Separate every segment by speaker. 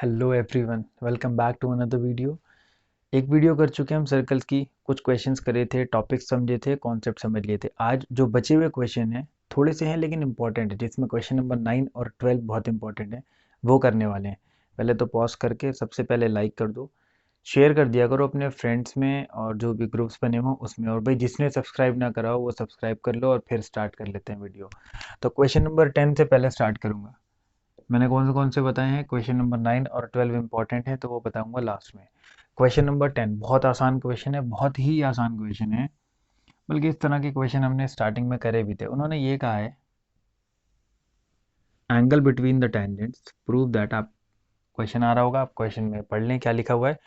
Speaker 1: Hello everyone, welcome back to another video. एक video कर चुके हैं हम सर्कल्स की। कुछ क्वेश्चंस करे थे, टॉपिक्स समझे थे, कॉन्सेप्ट समझ लिए थे। आज जो बचे हुए क्वेश्चन हैं थोड़े से हैं लेकिन इंपॉर्टेंट है, जिसमें क्वेश्चन नंबर 9 और 12 बहुत इंपॉर्टेंट है, वो करने वाले हैं। पहले तो पॉज करके सबसे पहले लाइक कर दो, शेयर कर दिया करो अपने फ्रेंड्स में और जो भी ग्रुप्स बने हों उसमें। और भाई जिसने सब्सक्राइब ना करा हो वो सब्सक्राइब कर लो और फिर स्टार्ट कर लेते हैं वीडियो। तो क्वेश्चन नंबर 10 से पहले स्टार्ट करूँगा। मैंने कौन से बताए हैं, क्वेश्चन नंबर 9 और 12 इंपॉर्टेंट है तो वो बताऊंगा लास्ट में। क्वेश्चन नंबर 10 बहुत आसान क्वेश्चन है, बहुत ही आसान क्वेश्चन है। बल्कि इस तरह के क्वेश्चन हमने स्टार्टिंग में करे भी थे। उन्होंने ये कहा है, angle between the tangents prove that. आप क्वेश्चन आ रहा होगा, आप क्वेश्चन में पढ़ लें क्या लिखा हुआ है।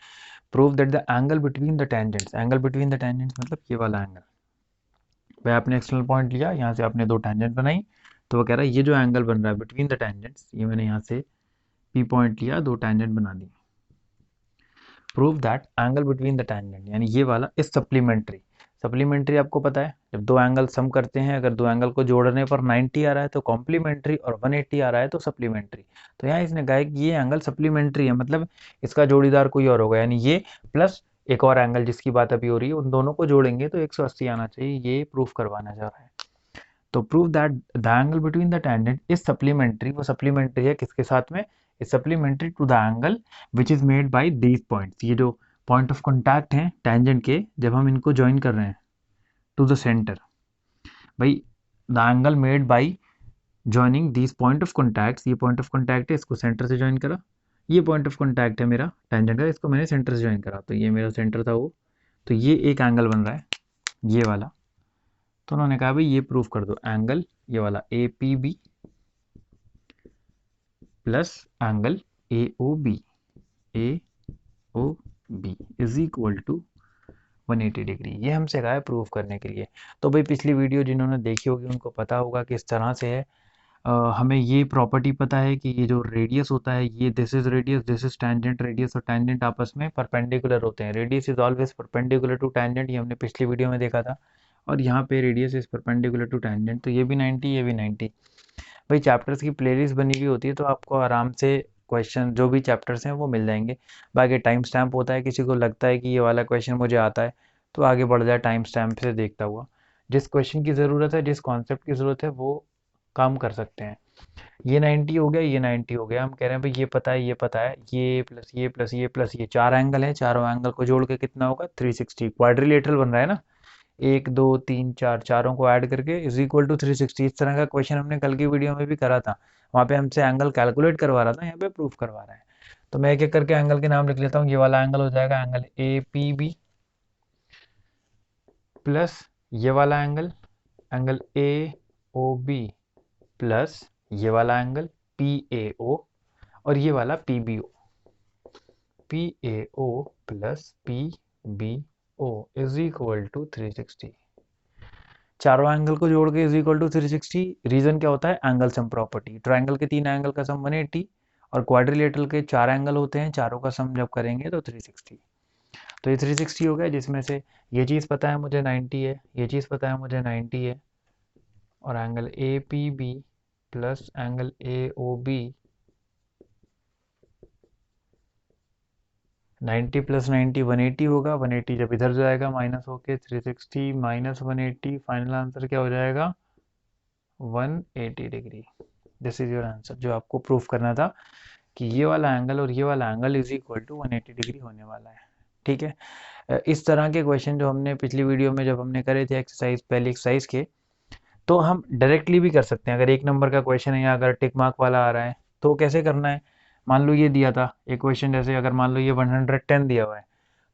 Speaker 1: Prove that the angle between the tangents, angle between the tangents मतलब ये वाला एंगल। भाई आपने एक्सटर्नल पॉइंट लिया, यहाँ से आपने दो टेंजेंट बनाई, तो वो कह रहा है ये जो एंगल बन रहा है बिटवीन द टेंजेंट्स, ये मैंने यहाँ से पी पॉइंट लिया, दो टेंजेंट बना दी। Prove that angle between the tangent, यानी ये वाला इज सप्लीमेंट्री। सप्लीमेंट्री आपको पता है, जब दो एंगल सम करते हैं, अगर दो एंगल को जोड़ने पर 90 आ रहा है तो कॉम्प्लीमेंट्री, और 180 आ रहा है तो सप्लीमेंट्री। तो यहाँ इसने कहा है कि ये एंगल सप्लीमेंट्री है, मतलब इसका जोड़ीदार कोई और होगा, यानी ये प्लस एक और एंगल जिसकी बात अभी हो रही है, उन दोनों को जोड़ेंगे तो 180 आना चाहिए। ये प्रूफ करवाना चाह रहा है। तो prove that the angle between the tangent is supplementary. वो सप्लीमेंट्री है किसके साथ में? Is supplementary to the angle which is made by these points. ये जो पॉइंट ऑफ कॉन्टैक्ट हैं टेंजेंट के, जब हम इनको ज्वाइन कर रहे हैं टू द सेंटर, भाई the angle made by joining these point of contacts, ये पॉइंट ऑफ कॉन्टैक्ट है, इसको सेंटर से ज्वाइन करा। ये पॉइंट ऑफ कॉन्टैक्ट है मेरा टेंजेंट का, इसको मैंने सेंटर से ज्वाइन करा, तो ये मेरा सेंटर था वो। तो ये एक एंगल बन रहा है, ये वाला। तो उन्होंने कहा भाई ये प्रूफ कर दो, एंगल ये वाला A P B plus angle A O B, A O B is equal to 180 degree. ये हमसे कहा है प्रूफ करने के लिए। तो भाई पिछली वीडियो जिन्होंने देखी होगी उनको पता होगा कि इस तरह से है। हमें ये प्रॉपर्टी पता है कि ये जो रेडियस होता है, ये this is radius, this is tangent. Radius और टेंजेंट आपस में परपेंडिकुलर होते हैं। Radius is always perpendicular to tangent, ये हमने पिछली वीडियो में देखा था। और यहाँ पे radius is perpendicular to tangent, तो ये भी 90, ये भी 90। भाई चैप्टर्स की प्लेलिस्ट बनी हुई होती है तो आपको आराम से क्वेश्चन जो भी चैप्टर्स हैं वो मिल जाएंगे। बाकी टाइम स्टैम्प होता है, किसी को लगता है कि ये वाला क्वेश्चन मुझे आता है तो आगे बढ़ जाए टाइम स्टैम्प से देखता हुआ। जिस क्वेश्चन की ज़रूरत है, जिस कॉन्सेप्ट की ज़रूरत है, वो काम कर सकते हैं। ये 90 हो गया, ये 90 हो गया। हम कह रहे हैं भाई ये पता है, ये पता है, ये प्लस ये प्लस ये प्लस ये, चार एंगल है, चारों एंगल को जोड़ के कितना होगा? 360। क्वाड्रिलेटरल बन रहा है ना, एक दो तीन चार, चारों को ऐड करके इज इक्वल टू 360। इस तरह का क्वेश्चन हमने कल की वीडियो में भी करा था। वहाँ पे हमसे एंगल कैलकुलेट करवा रहा था, यहाँ पे प्रूफ करवा रहा है। तो मैं एक एक करके एंगल के नाम लिख लेता हूँ। ये वाला एंगल हो जाएगा angle A P B plus ये वाला angle angle A O B plus ये वाला एंगल पी ए ओ, और ये वाला P B O. P A O plus P B O is equal to 360। चारों एंगल को जोड़ के इज इक्वल टू 360। रीजन क्या होता है? Angle sum property. ट्रायंगल के तीन एंगल का सम 180 और क्वाड्रिलेटरल के चार एंगल होते हैं, चारों का सम जब करेंगे तो 360। तो ये 360 हो गया, जिसमें से ये चीज़ पता है मुझे 90 है, ये चीज़ पता है मुझे 90 है, और angle A P B plus angle A O B 90 प्लस 90 180 होगा। 180 जब इधर जाएगा माइनस होके 360 माइनस 180, फाइनल आंसर क्या हो जाएगा? 180 degree. This is your answer, जो आपको प्रूफ करना था कि ये वाला एंगल और ये वाला angle is equal to 180 degree होने वाला है। ठीक है। इस तरह के क्वेश्चन जो हमने पिछली वीडियो में जब हमने करे थे एक्सरसाइज, पहली एक्सरसाइज के, तो हम डायरेक्टली भी कर सकते हैं। अगर एक नंबर का क्वेश्चन है या अगर टिक मार्क वाला आ रहा है तो कैसे करना है? मान लो ये दिया था एक क्वेश्चन, जैसे अगर मान लो ये 110 दिया हुआ है,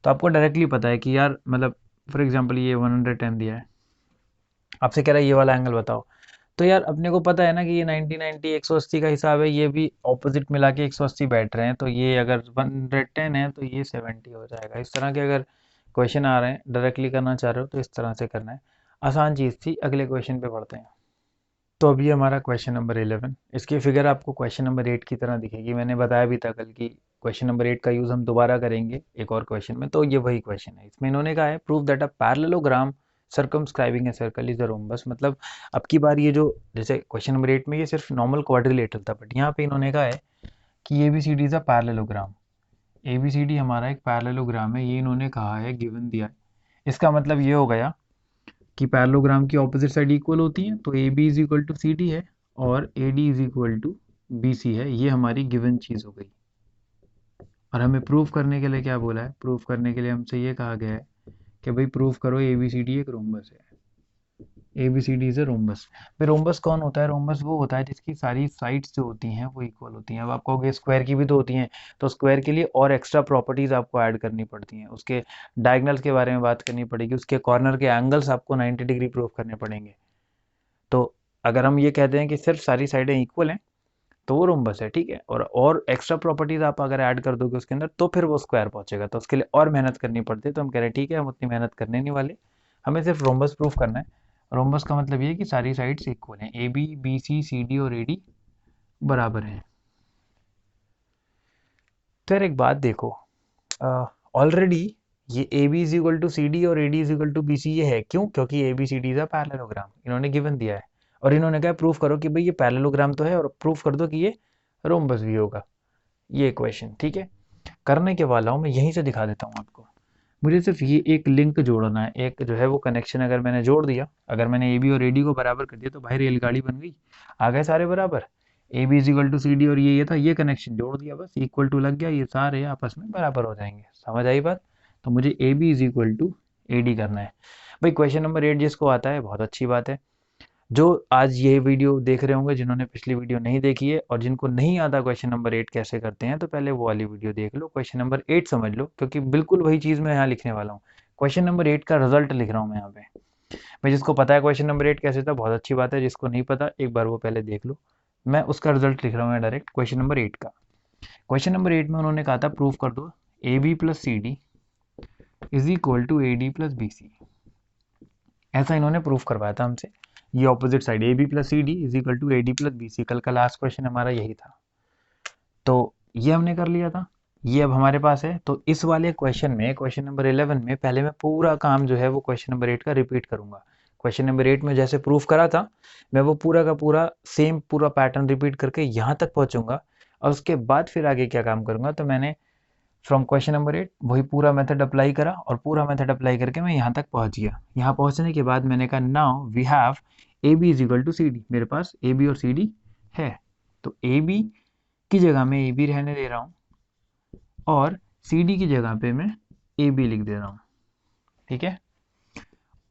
Speaker 1: तो आपको डायरेक्टली पता है कि यार मतलब फॉर एग्जांपल ये 110 दिया है, आपसे कह रहा है ये वाला एंगल बताओ। तो यार अपने को पता है ना कि ये 90 90 180 का हिसाब है, ये भी ऑपोजिट मिला के 180 बैठ रहे हैं, तो ये अगर 110 है तो ये 70 हो जाएगा। इस तरह के अगर क्वेश्चन आ रहे हैं, डायरेक्टली करना चाह रहे हो तो इस तरह से करना है। आसान चीज़ थी। अगले क्वेश्चन पे बढ़ते हैं। तो अभी हमारा क्वेश्चन नंबर 11, इसकी फिगर आपको क्वेश्चन नंबर 8 की तरह दिखेगी। मैंने बताया भी था कल की क्वेश्चन नंबर 8 का यूज़ हम दोबारा करेंगे एक और क्वेश्चन में। तो ये वही क्वेश्चन है। इसमें इन्होंने कहा है prove that a parallelogram circumscribing a circle is a rhombus. मतलब अब की बार ये जो, जैसे क्वेश्चन नंबर 8 में ये सिर्फ नॉर्मल क्वाड्रिलेटरल था, बट यहाँ पे इन्होंने कहा है कि ABCD is a parallelogram. ABCD हमारा एक पैरेललोग्राम है, ये इन्होंने कहा है, गिवन दिया है। इसका मतलब ये हो गया कि पैरेललोग्राम की ऑपोजिट साइड इक्वल होती है, तो AB is equal to CD है और AD is equal to BC है। ये हमारी गिवन चीज़ हो गई। और हमें प्रूफ करने के लिए क्या बोला है? प्रूफ करने के लिए हमसे ये कहा गया है कि भाई प्रूफ करो ABCD एक रोम्बस है। ABCD is a rhombus. फिर रोम्बस कौन होता है? रोम्बस वो होता है जिसकी सारी साइड्स जो होती हैं वो इक्वल होती हैं। अब आप कहोगे स्क्वायर की भी तो होती हैं, तो स्क्वायर के लिए और एक्स्ट्रा प्रॉपर्टीज आपको ऐड करनी पड़ती हैं। उसके डायगनल्स के बारे में बात करनी पड़ेगी, उसके कॉर्नर के एंगल्स आपको 90 डिग्री प्रूफ करने पड़ेंगे। तो अगर हम ये कहते हैं कि सिर्फ सारी साइडें इक्वल हैं तो वो रोम्बस है, ठीक है। और एक्स्ट्रा प्रॉपर्टीज आप अगर ऐड कर दोगे उसके अंदर तो फिर वो स्क्वायर पहुंचेगा, तो उसके लिए और मेहनत करनी पड़ती है। तो हम कह रहे हैं ठीक है, हम उतनी मेहनत करने नहीं वाले, हमें सिर्फ रोम्बस प्रूफ करना है। रोम्बस का मतलब ये है कि सारी साइड्स इक्वल हैं, AB BC CD और AD बराबर हैं। तो यार एक बात देखो, ऑलरेडी ये AB is equal to CD और AD is equal to BC ये है, क्यों? क्योंकि ABCD इज अ पैरेललोग्राम, इन्होंने गिवन दिया है और इन्होंने कहा प्रूफ करो कि भाई ये पैरेललोग्राम तो है और प्रूफ कर दो कि ये रोम्बस भी होगा। ये क्वेश्चन ठीक है, करने के वाला हूँ मैं, यहीं से दिखा देता हूँ आपको। मुझे सिर्फ ये एक लिंक जोड़ना है, एक जो है वो कनेक्शन अगर मैंने जोड़ दिया, अगर मैंने AB और AD को बराबर कर दिया तो भाई रेलगाड़ी बन गई, आ गए सारे बराबर। AB is equal to CD और ये था, ये कनेक्शन जोड़ दिया, बस इक्वल टू लग गया, ये सारे आपस में बराबर हो जाएंगे। समझ आई बात? तो मुझे AB is equal to AD करना है। भाई क्वेश्चन नंबर 8 जिसको आता है बहुत अच्छी बात है। जो आज ये वीडियो देख रहे होंगे, जिन्होंने पिछली वीडियो नहीं देखी है और जिनको नहीं आता क्वेश्चन नंबर 8 कैसे करते हैं, तो पहले वो वाली वीडियो देख लो, क्वेश्चन नंबर 8 समझ लो, क्योंकि बिल्कुल वही चीज़ मैं यहाँ लिखने वाला हूँ। क्वेश्चन नंबर 8 का रिजल्ट लिख रहा हूँ मैं यहाँ पे। भाई जिसको पता है क्वेश्चन नंबर 8 कैसे था बहुत अच्छी बात है, जिसको नहीं पता एक बार वो पहले देख लो। मैं उसका रिजल्ट लिख रहा हूँ डायरेक्ट क्वेश्चन नंबर 8 का। क्वेश्चन नंबर 8 में उन्होंने कहा था प्रूफ कर दो AB plus CD is equal to AD plus BC। ऐसा इन्होंने प्रूफ करवाया था हमसे। ये opposite side AB plus CD is equal to AD plus BC, कल का लास्ट क्वेश्चन हमारा यही था। तो ये हमने कर लिया था, ये अब हमारे पास है। तो इस वाले क्वेश्चन में, क्वेश्चन नंबर 11 में, पहले मैं पूरा काम जो है वो क्वेश्चन नंबर 8 का रिपीट करूंगा। क्वेश्चन नंबर 8 में जैसे प्रूफ करा था, मैं वो पूरा का पूरा सेम पूरा पैटर्न रिपीट करके यहाँ तक पहुंचूंगा। और उसके बाद फिर आगे क्या काम करूंगा, तो मैंने फ्रॉम क्वेश्चन नंबर 8 वही पूरा मेथड अप्लाई करा और पूरा मेथड अप्लाई करके मैं यहाँ तक पहुँच गया। यहाँ पहुँचने के बाद मैंने कहा now we have AB is equal to CD, मेरे पास AB और CD है। तो AB की जगह मैं AB रहने दे रहा हूँ और CD की जगह पे मैं AB लिख दे रहा हूँ, ठीक है।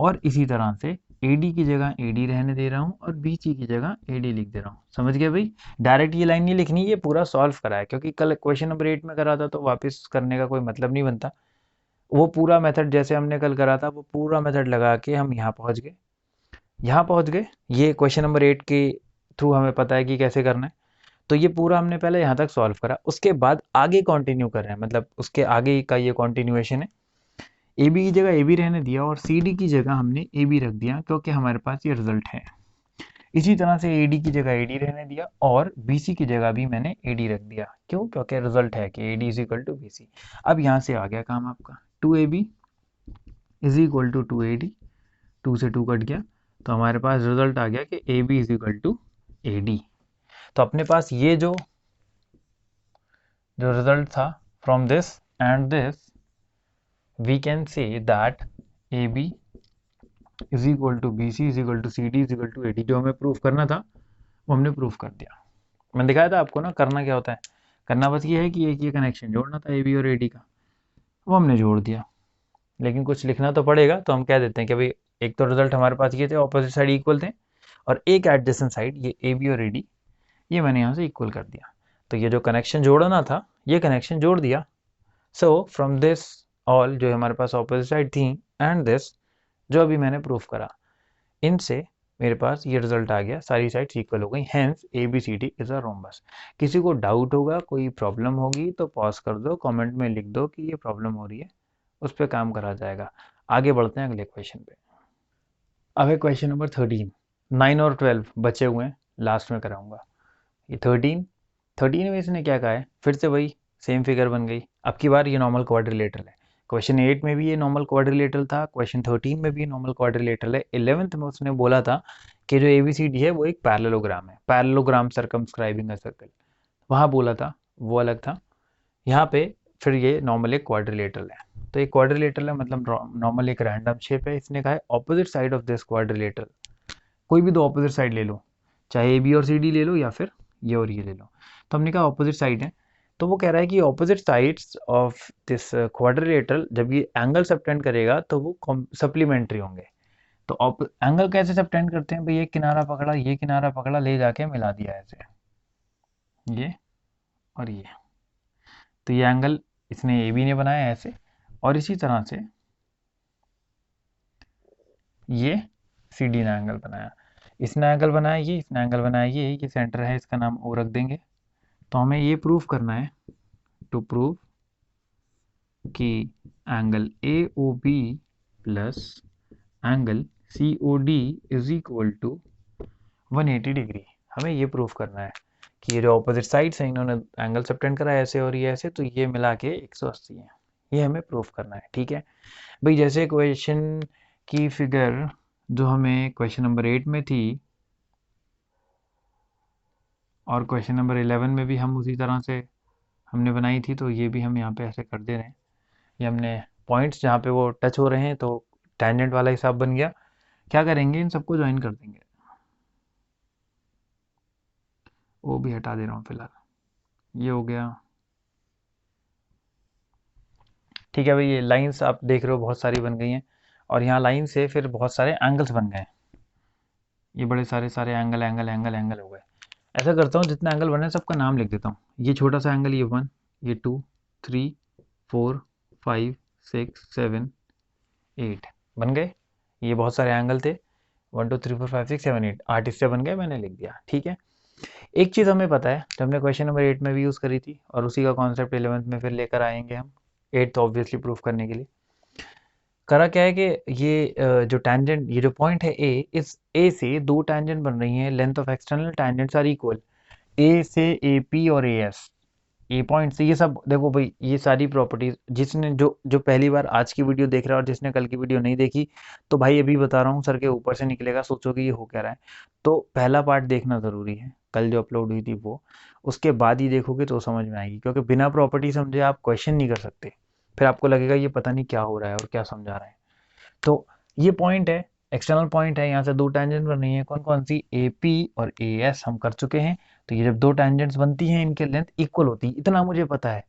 Speaker 1: और इसी तरह से AD की जगह AD रहने दे रहा हूँ और BC की जगह AD लिख दे रहा हूँ। समझ गया भाई? डायरेक्ट ये लाइन नहीं लिखनी, ये पूरा सॉल्व करा है, क्योंकि कल क्वेश्चन नंबर 8 में करा था तो वापस करने का कोई मतलब नहीं बनता। वो पूरा मेथड जैसे हमने कल करा था वो पूरा मेथड लगा के हम यहाँ पहुँच गए, यहाँ पहुँच गए। ये क्वेश्चन नंबर 8 के थ्रू हमें पता है कि कैसे करना है। तो ये पूरा हमने पहले यहाँ तक सॉल्व करा, उसके बाद आगे कंटिन्यू कर रहे हैं, मतलब उसके आगे का ये कंटिन्यूएशन है। AB की जगह AB रहने दिया और CD की जगह हमने AB रख दिया, क्योंकि हमारे पास ये रिजल्ट है। इसी तरह से AD की जगह AD रहने दिया और BC की जगह भी मैंने AD रख दिया, क्यों? क्योंकि रिजल्ट है कि AD is equal to BC। अब यहाँ से आ गया काम आपका, 2AB is equal to 2AD, 2 से 2 कट गया, तो हमारे पास रिजल्ट आ गया कि AB is equal to AD। तो अपने पास ये जो रिजल्ट था from this and this, we can say that AB is equal to BC is equal to CD is equal to AD। जो हमें प्रूफ करना था वो हमने प्रूफ कर दिया। मैंने दिखाया था आपको ना करना क्या होता है, करना बस ये है कि एक ये कनेक्शन जोड़ना था AB और AD का, वो हमने जोड़ दिया। लेकिन कुछ लिखना तो पड़ेगा, तो हम कह देते हैं कि भाई एक तो रिजल्ट हमारे पास ये थे, ऑपोजिट साइड इक्वल थे, और एक एडजेसेंट साइड ये AB और AD, ये मैंने यहाँ से इक्वल कर दिया। तो ये जो कनेक्शन जोड़ना था ये कनेक्शन जोड़ दिया। सो फ्रॉम दिस ऑल, जो हमारे पास ऑपोजिट साइड थी, एंड दिस जो अभी मैंने प्रूफ करा, इनसे मेरे पास ये रिजल्ट आ गया, सारी साइड्स इक्वल हो गई, hence ABCD is a rhombus. किसी को डाउट होगा, कोई प्रॉब्लम होगी तो पॉज कर दो, कमेंट में लिख दो कि ये प्रॉब्लम हो रही है, उस पर काम करा जाएगा। आगे बढ़ते हैं अगले क्वेश्चन पे। अब है क्वेश्चन नंबर 13। 9 और 12 बचे हुए हैं, लास्ट में कराऊंगा। ये 13 में इसने क्या कहा है, फिर से वही सेम फिगर बन गई। अब की बार ये नॉर्मल क्वाड्रिलेटरल है। क्वेश्चन 8 में भी ये नॉर्मल क्वाड्रिलेटरल था, क्वेश्चन 13 में भी नॉर्मल क्वाड्रिलेटरल है। 11th में उसने बोला था कि जो ABCD है वो एक पैरेललोग्राम है, पैरेललोग्राम सर्कमस्क्राइबिंग अ सर्कल, वहाँ बोला था। वो अलग था। यहाँ पे फिर ये नॉर्मल एक क्वाड्रिलेटरल है। तो एक क्वाड्रिलेटरल है मतलब नॉर्मल एक रैंडम शेप है। इसने कहा है opposite side of this quadrilateral, कोई भी दो ऑपोजिट साइड ले लो, चाहे ए बी और सी डी ले लो या फिर ये और ये ले लो। तो हमने कहा ऑपोजिट साइड है, तो वो कह रहा है कि opposite sides of this quadrilateral जब ये एंगल सबटेंड करेगा तो वो सप्लीमेंट्री होंगे। तो एंगल कैसे सबटेंड करते हैं भाई, ये किनारा पकड़ा, ये किनारा पकड़ा, ले जाके मिला दिया ऐसे, ये और ये। तो ये एंगल इसने ए बी ने बनाया ऐसे, और इसी तरह से ये सी डी ने एंगल बनाया, इसने एंगल बनाया ये, इसने एंगल बनाया ये सेंटर है, इसका नाम ओ रख देंगे। तो हमें ये प्रूव करना है, टू प्रूव कि angle A O B plus angle C O D is equal to 180 degree. हमें ये प्रूव करना है कि ये जो ऑपोजिट साइड्स हैं इन्होंने एंगल सबटेंड करा है ऐसे और ये ऐसे, तो ये मिला के 180 है। ये हमें प्रूफ करना है, ठीक है भाई। जैसे क्वेश्चन की फिगर जो हमें क्वेश्चन नंबर 8 में थी और क्वेश्चन नंबर 11 में भी हम उसी तरह से हमने बनाई थी, तो ये भी हम यहाँ पे ऐसे कर दे रहे हैं। ये हमने पॉइंट्स जहाँ पे वो टच हो रहे हैं तो टेंजेंट वाला हिसाब बन गया। क्या करेंगे, इन सबको ज्वाइन कर देंगे। वो भी हटा दे रहा हूँ फिलहाल, ये हो गया। ठीक है भाई, ये लाइंस आप देख रहे हो बहुत सारी बन गई हैं, और यहाँ लाइन से फिर बहुत सारे एंगल्स बन गए। ये बड़े सारे सारे एंगल एंगल एंगल एंगल हो गए। ऐसा करता हूँ, जितना एंगल बने सबका नाम लिख देता हूँ। ये छोटा सा एंगल, ये 1, ये 2, 3, 4, 5, 6, 7, 8 बन गए। ये बहुत सारे एंगल थे, 1 2 3 4 5 6 7 8, 8 इससे बन गए, मैंने लिख दिया, ठीक है। एक चीज़ हमें पता है जो हमने क्वेश्चन नंबर 8 में भी यूज़ करी थी, और उसी का कॉन्सेप्ट 11th में फिर लेकर आएंगे हम 8th ऑब्वियसली प्रूफ करने के लिए। करा क्या है कि ये जो टैंजेंट, ये जो पॉइंट है ए, इस ए से दो टैंजेंट बन रही हैं, length of external tangents are equal. A से ए पी और ए एस, ए पॉइंट से ये सब देखो भाई, ये सारी प्रॉपर्टीज जिसने जो जो पहली बार आज की वीडियो देख रहा है और जिसने कल की वीडियो नहीं देखी, तो भाई अभी बता रहा हूँ, सर के ऊपर से निकलेगा, सोचोगे ये हो क्या रहा है। तो पहला पार्ट देखना ज़रूरी है, कल जो अपलोड हुई थी वो, उसके बाद ही देखोगे तो समझ में आएगी, क्योंकि बिना प्रॉपर्टी समझे आप क्वेश्चन नहीं कर सकते। फिर आपको लगेगा ये पता नहीं क्या हो रहा है और क्या समझा रहा है। तो ये पॉइंट है, एक्सटर्नल पॉइंट है, यहाँ से दो टेंजेंट बन रही है, कौन कौन सी, ए पी और ए एस हम कर चुके हैं। तो ये जब दो टेंजेंट्स बनती हैं इनके लेंथ इक्वल होती है, इतना मुझे पता है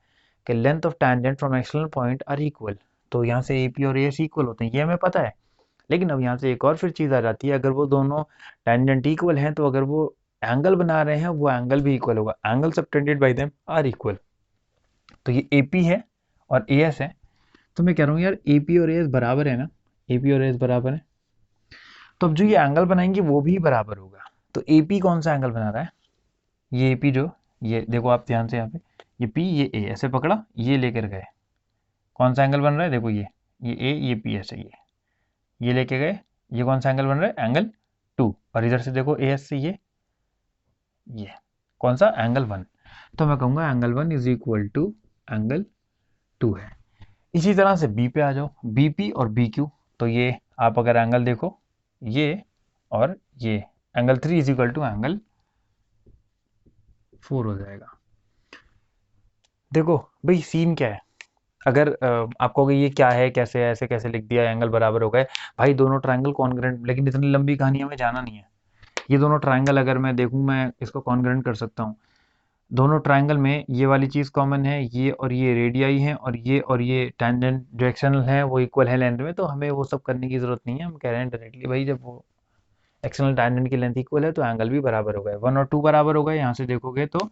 Speaker 1: कि length of tangent from external point are equal. तो यहाँ से ए पी और ए एस इक्वल होते हैं, ये हमें पता है। लेकिन अब यहाँ से एक और फिर चीज़ आ जाती है, अगर वो दोनों टेंजेंट इक्वल हैं तो अगर वो एंगल बना रहे हैं वो एंगल भी इक्वल होगा, angle subtended by them are equal. तो ये ए पी है और ए एस है, तो मैं कह रहा हूँ यार ए पी और ए एस बराबर है ना, ए पी और ए एस बराबर है, तो अब जो ये एंगल बनाएंगे वो भी बराबर होगा। तो ए पी कौन सा एंगल बना रहा है, ये ए पी जो, ये देखो आप ध्यान से यहाँ पे, ये पी ये ए ऐसे पकड़ा, ये लेकर गए, कौन सा एंगल बन रहा है, देखो ये ए ये पी ऐसे, ये लेके गए, ये कौन सा एंगल बन रहा है, एंगल 2, और इधर से देखो ए एस से ये कौन सा, एंगल 1। तो मैं कहूँगा angle 1 is equal to angle 2 है। इसी तरह से बी पे आ जाओ, बी पी और बी क्यू, तो ये आप अगर एंगल देखो, ये और ये, angle 3 is equal to angle 4 हो जाएगा। देखो भाई सीन क्या है, अगर आप कहोगे ये क्या है, कैसे ऐसे कैसे लिख दिया, एंगल बराबर हो गए, भाई दोनों ट्रायंगल कॉन्ग्रुएंट, लेकिन इतनी लंबी कहानी हमें जाना नहीं है। ये दोनों ट्रायंगल अगर मैं देखूं, मैं इसको कॉन्ग्रुएंट कर सकता हूँ। दोनों ट्रायंगल में ये वाली चीज़ कॉमन है, ये और ये रेडियाई है, और ये टेंजेंट जो एक्सटर्नल है वो इक्वल है लेंथ में, तो हमें वो सब करने की जरूरत नहीं है। हम कह रहे हैं डायरेक्टली भाई जब वो एक्सटर्नल टेंजेंट की लेंथ इक्वल है तो एंगल भी बराबर हो गए, 1 और 2 बराबर हो गए। यहाँ से देखोगे तो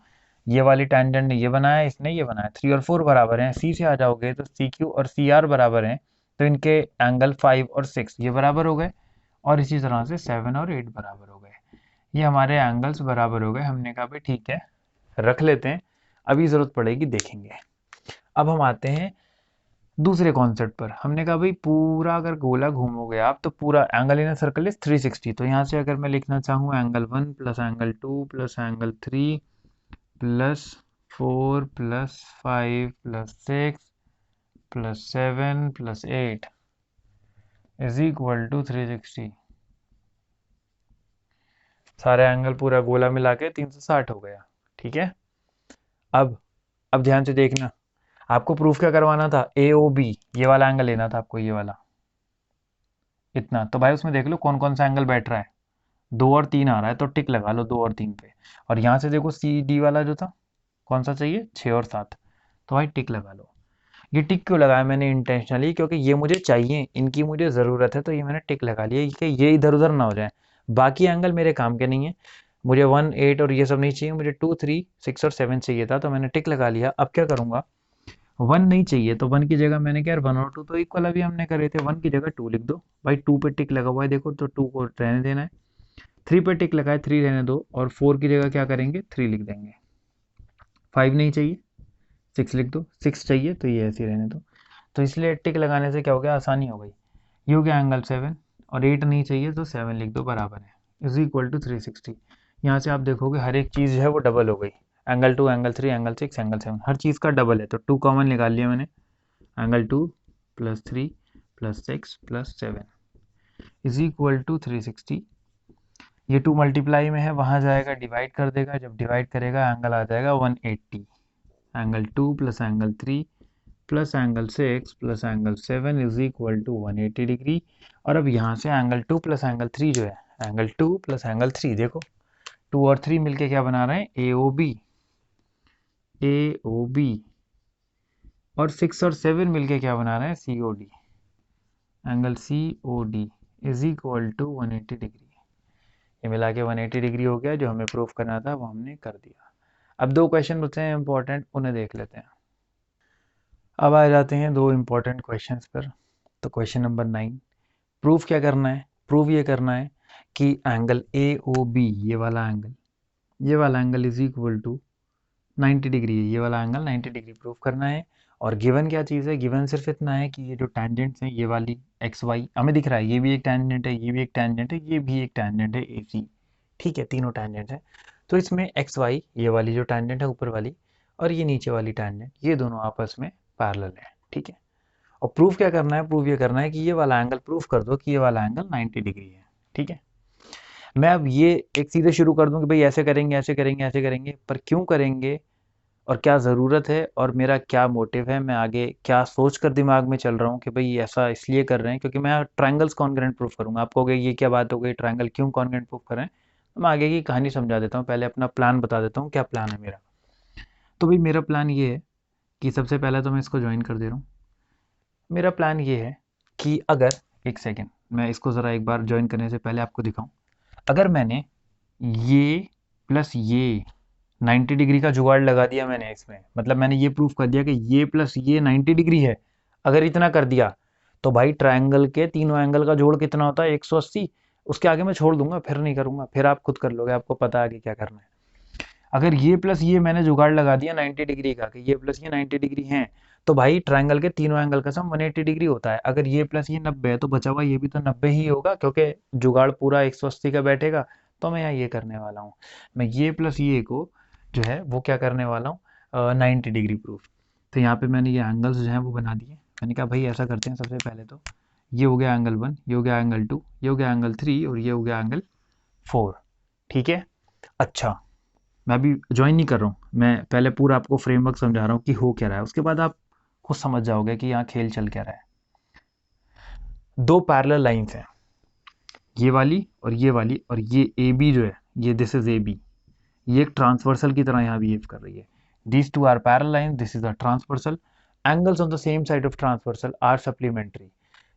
Speaker 1: ये वाली टेंजेंट ने ये बनाया, इसने ये बनाया, 3 और 4 बराबर हैं। सी से आ जाओगे तो सी क्यू और सी आर बराबर हैं, तो इनके एंगल 5 और 6 ये बराबर हो गए, और इसी तरह से 7 और 8 बराबर हो गए। ये हमारे एंगल्स बराबर हो गए। हमने कहा भाई ठीक है, रख लेते हैं, अभी ज़रूरत पड़ेगी देखेंगे। अब हम आते हैं दूसरे कॉन्सेप्ट पर। हमने कहा भाई पूरा अगर गोला घूमोगे आप तो पूरा angle in a circle is 360। तो यहाँ से अगर मैं लिखना चाहूँ angle 1 plus angle 2 plus angle 3 plus 4 plus 5 plus 6 plus 7 plus 8 is equal to 360। सारे एंगल पूरा गोला मिला के 360 हो गया, ठीक है। अब अब ध्यान से देखना, आपको प्रूफ क्या करवाना था, ए ओ बी, ये वाला एंगल लेना था आपको, ये वाला इतना। तो भाई उसमें देख लो कौन कौन सा एंगल बैठ रहा है, 2 और 3 आ रहा है, तो टिक लगा लो 2 और 3 पे। और यहाँ से देखो सी डी वाला जो था, कौन सा चाहिए, 6 और 7, तो भाई टिक लगा लो। ये टिक क्यों लगाया मैंने इंटेंशनली, क्योंकि ये मुझे चाहिए, इनकी मुझे ज़रूरत है, तो ये मैंने टिक लगा लिया कि ये इधर उधर ना हो जाए। बाकी एंगल मेरे काम के नहीं है, मुझे 1 8 और ये सब नहीं चाहिए, मुझे 2 3 6 और 7 चाहिए था, तो मैंने टिक लगा लिया। अब क्या करूँगा, 1 नहीं चाहिए, तो 1 की जगह मैंने क्या, 1 और 2 तो इक्वल अभी हमने करे थे, 1 की जगह 2 लिख दो। भाई 2 पे टिक लगा हुआ है देखो, तो 2 को रहने देना है। 3 पे टिक लगा है, 3 रहने दो, और 4 की जगह क्या करेंगे, 3 लिख देंगे। 5 नहीं चाहिए, 6 लिख दो, 6 चाहिए तो ये ऐसे ही रहने दो। तो इसलिए टिक लगाने से क्या हो गया, आसानी हो गई। ये हो गया एंगल 7, और 8 नहीं चाहिए तो 7 लिख दो, बराबर है, इज इक्वल टू 360। यहाँ से आप देखोगे हर एक चीज़ जो है वो डबल हो गई, एंगल 2 एंगल 3 एंगल 6 एंगल 7 हर चीज़ का डबल है, तो 2 कॉमन निकाल लिया मैंने, angle 2 plus 3 plus 6 plus 7 is equal to 360। ये 2 मल्टीप्लाई में है, वहाँ जाएगा डिवाइड कर देगा, जब डिवाइड करेगा एंगल आ जाएगा 180। Angle 2 plus angle 3 plus angle 6 plus angle 7 is equal to 180 degree. और अब यहाँ से एंगल 2 प्लस एंगल 3 जो है, एंगल 2 प्लस एंगल 3 देखो, 2 और 3 मिलके क्या बना रहे हैं, ए O B, A O B. और 6 और 7 मिलके क्या बना रहे हैं, c O d, angle C O D is equal to 180 degree. ये मिला के 180 डिग्री हो गया, जो हमें प्रूफ करना था वो हमने कर दिया। अब 2 क्वेश्चन बचे हैं इंपॉर्टेंट, उन्हें देख लेते हैं। अब आ जाते हैं 2 इंपॉर्टेंट क्वेश्चंस पर। तो क्वेश्चन नंबर 9, प्रूफ क्या करना है, प्रूफ ये करना है कि एंगल ए ओ बी, ये वाला angle is equal to 90 degree है, ये वाला एंगल 90 डिग्री प्रूफ करना है। और गिवन क्या चीज़ है, गिवन सिर्फ इतना है कि ये जो टेंजेंट्स हैं, ये वाली एक्स वाई हमें दिख रहा है, ये भी एक टेंजेंट है, ये भी एक टेंजेंट है, ये भी एक टेंजेंट है ए सी, ठीक है, तीनों टेंजेंट है। तो इसमें एक्स वाई, ये वाली जो टेंजेंट है ऊपर वाली, और ये नीचे वाली टेंजेंट, ये दोनों आपस में पैरेलल है, ठीक है। और प्रूफ क्या करना है, प्रूफ ये करना है कि ये वाला एंगल प्रूफ कर दो कि ये वाला एंगल 90 डिग्री है, ठीक है। मैं अब ये एक सीधे शुरू कर दूं कि भाई ऐसे करेंगे ऐसे करेंगे ऐसे करेंगे, पर क्यों करेंगे और क्या ज़रूरत है और मेरा क्या मोटिव है, मैं आगे क्या सोच कर दिमाग में चल रहा हूँ कि भाई ऐसा इसलिए कर रहे हैं क्योंकि मैं ट्रायंगल्स कॉन्ग्रेंट प्रूफ करूँगा। आप कहोगे ये क्या बात हो गई, ट्रायंगल क्यों कॉन्ग्रेंट प्रूफ कर रहे हैं, तो मैं आगे की कहानी समझा देता हूँ, पहले अपना प्लान बता देता हूँ क्या प्लान है मेरा। तो भाई मेरा प्लान ये है कि सबसे पहले तो मैं इसको ज्वाइन कर दे रहा हूँ। मेरा प्लान ये है कि अगर, एक सेकेंड, मैं इसको ज़रा एक बार ज्वाइन करने से पहले आपको दिखाऊं। अगर मैंने ये प्लस ये 90 डिग्री का जुगाड़ लगा दिया मैंने इसमें, मतलब मैंने ये प्रूफ कर दिया कि ये प्लस ये 90 डिग्री है, अगर इतना कर दिया तो भाई ट्रायंगल के तीनों एंगल का जोड़ कितना होता है, 180। उसके आगे मैं छोड़ दूंगा, फिर नहीं करूंगा, फिर आप खुद कर लोगे, आपको पता है आगे क्या करना है। अगर ये प्लस ये मैंने जुगाड़ लगा दिया 90 डिग्री का कि ये प्लस ये 90 डिग्री हैं, तो भाई ट्रायंगल के तीनों एंगल का सम 180 डिग्री होता है। अगर ये प्लस ये 90 है तो बचा हुआ ये भी तो 90 ही होगा, क्योंकि जुगाड़ पूरा 180 का बैठेगा। तो मैं यहाँ ये करने वाला हूँ, मैं ये प्लस ये को जो है वो क्या करने वाला हूँ, 90 डिग्री प्रूफ। तो यहाँ पे मैंने ये एंगल्स जो हैं वो बना दिए। मैंने कहा भाई ऐसा करते हैं, सबसे पहले तो ये हो गया एंगल 1, ये हो गया एंगल 2, ये हो गया एंगल 3 और ये हो गया एंगल 4, ठीक है। अच्छा, मैं अभी ज्वाइन नहीं कर रहा हूँ, मैं पहले पूरा आपको फ्रेमवर्क समझा रहा हूँ कि हो क्या रहा है, उसके बाद आप खुद समझ जाओगे कि यहाँ खेल चल क्या रहा है। 2 पैरेलल लाइंस हैं, ये वाली और ये वाली, और ये ए बी जो है, ये दिस इज ए बी, ये एक ट्रांसवर्सल की तरह यहाँ बिहेव कर रही है। These two are parallel line, this is a transversal, angles on the same side of transversal are supplementary.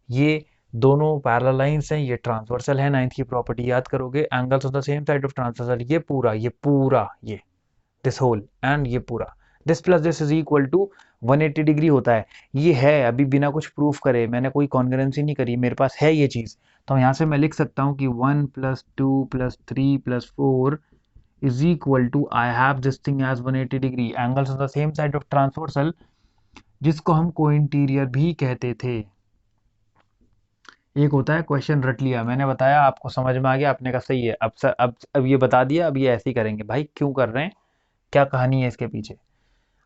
Speaker 1: ये दोनों पैरेलल लाइंस हैं, ये ट्रांसवर्सल है, नाइन्थ की प्रॉपर्टी याद करोगे, angles on the same side of transversal, ये पूरा ये दिस होल एंड ये पूरा, this plus this is equal to 180 degree होता है। ये है अभी बिना कुछ प्रूफ करे, मैंने कोई कॉन्ग्रुएंसी नहीं करी, मेरे पास है ये चीज़। तो यहाँ से मैं लिख सकता हूँ कि 1 + 2 + 3 + 4 is equal to, I have this thing as 180 degree, angles on the same side of transversal, जिसको हम कोइंटीरियर भी कहते थे। एक होता है क्वेश्चन रट लिया, मैंने बताया आपको समझ में आ गया, आपने कहा सही है, अब ये बता दिया, अब ये ऐसे ही करेंगे। भाई क्यों कर रहे हैं, क्या कहानी है इसके पीछे,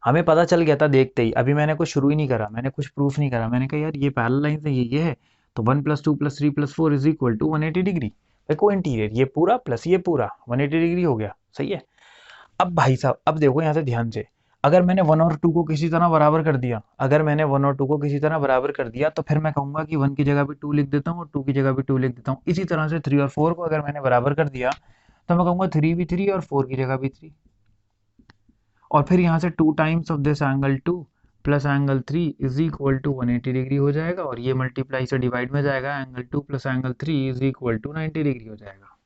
Speaker 1: हमें पता चल गया था देखते ही। अभी मैंने कुछ शुरू ही नहीं करा, मैंने कुछ प्रूफ नहीं करा, मैंने कहा यार ये पैरेलल लाइन है, ये है, तो 1 + 2 + 3 + 4 इज इक्वल टू 180 डिग्री। देखो इंटीरियर ये पूरा प्लस ये पूरा 180 डिग्री हो गया, सही है। अब भाई साहब अब देखो यहाँ से ध्यान से, अगर मैंने 1 और 2 को किसी तरह बराबर कर दिया, अगर मैंने 1 और 2 को किसी तरह बराबर कर दिया, तो फिर मैं कहूंगा कि 1 की जगह भी 2 लिख देता हूँ और 2 की जगह भी 2 लिख देता हूँ। इसी तरह से 3 और 4 को अगर मैंने बराबर कर दिया, तो मैं कहूंगा 3 भी 3 और 4 की जगह भी 3। और फिर यहाँ से 2 times of this angle 2 plus angle 3 is equal to 180 degree हो जाएगा, और ये मल्टीप्लाई से डिवाइड में जाएगा, angle 2 plus angle 3 is equal to 90 degree हो जाएगा,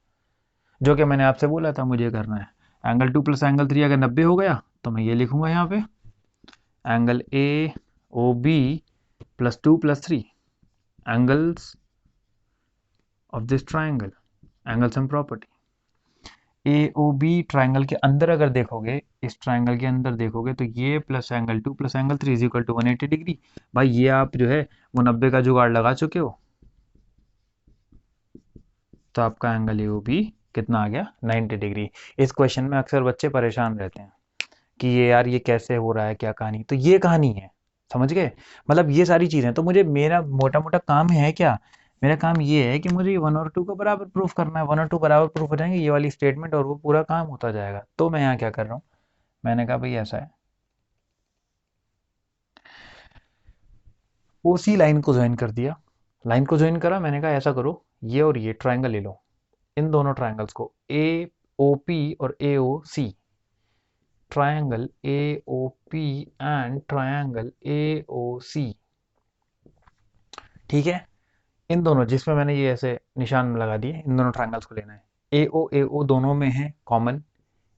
Speaker 1: जो कि मैंने आपसे बोला था मुझे करना है। एंगल 2 प्लस एंगल 3 अगर 90 हो गया, तो मैं ये लिखूंगा यहाँ पे angle A O B plus 2 plus 3 angles of this triangle, angle sum property. A O B triangle के अंदर अगर देखोगे, इस ट्राइंगल के अंदर देखोगे, तो ये plus angle 2 plus angle 3 is equal to 180 degree. भाई ये आप जो है वो 90 का जुगाड़ लगा चुके हो, तो आपका एंगल ए ओ बी कितना आ गया, 90 डिग्री। इस क्वेश्चन में अक्सर बच्चे परेशान रहते हैं कि ये यार ये कैसे हो रहा है, क्या कहानी, तो ये कहानी है, समझ गए। मतलब ये सारी चीजें तो मुझे, मेरा मोटा मोटा काम है क्या, मेरा काम ये है कि मुझे 1 और 2 को बराबर प्रूफ करना है। 1 और 2 बराबर प्रूफ हो जाएंगे, ये वाली स्टेटमेंट, और वो पूरा काम होता जाएगा। तो मैं यहाँ क्या कर रहा हूँ, मैंने कहा भाई ऐसा है, ओसी लाइन को ज्वाइन कर दिया, लाइन को ज्वाइन करा, मैंने कहा ऐसा करो, ये और ये ट्राइंगल ले लो, इन दोनों ट्राइंगल्स को ए ओ पी और a o c, triangle a o p and triangle a o c, ठीक है। इन दोनों, जिसमें मैंने ये ऐसे निशान लगा दिए, इन दोनों ट्राइंगल्स को लेना है। ए ओ दोनों में है common,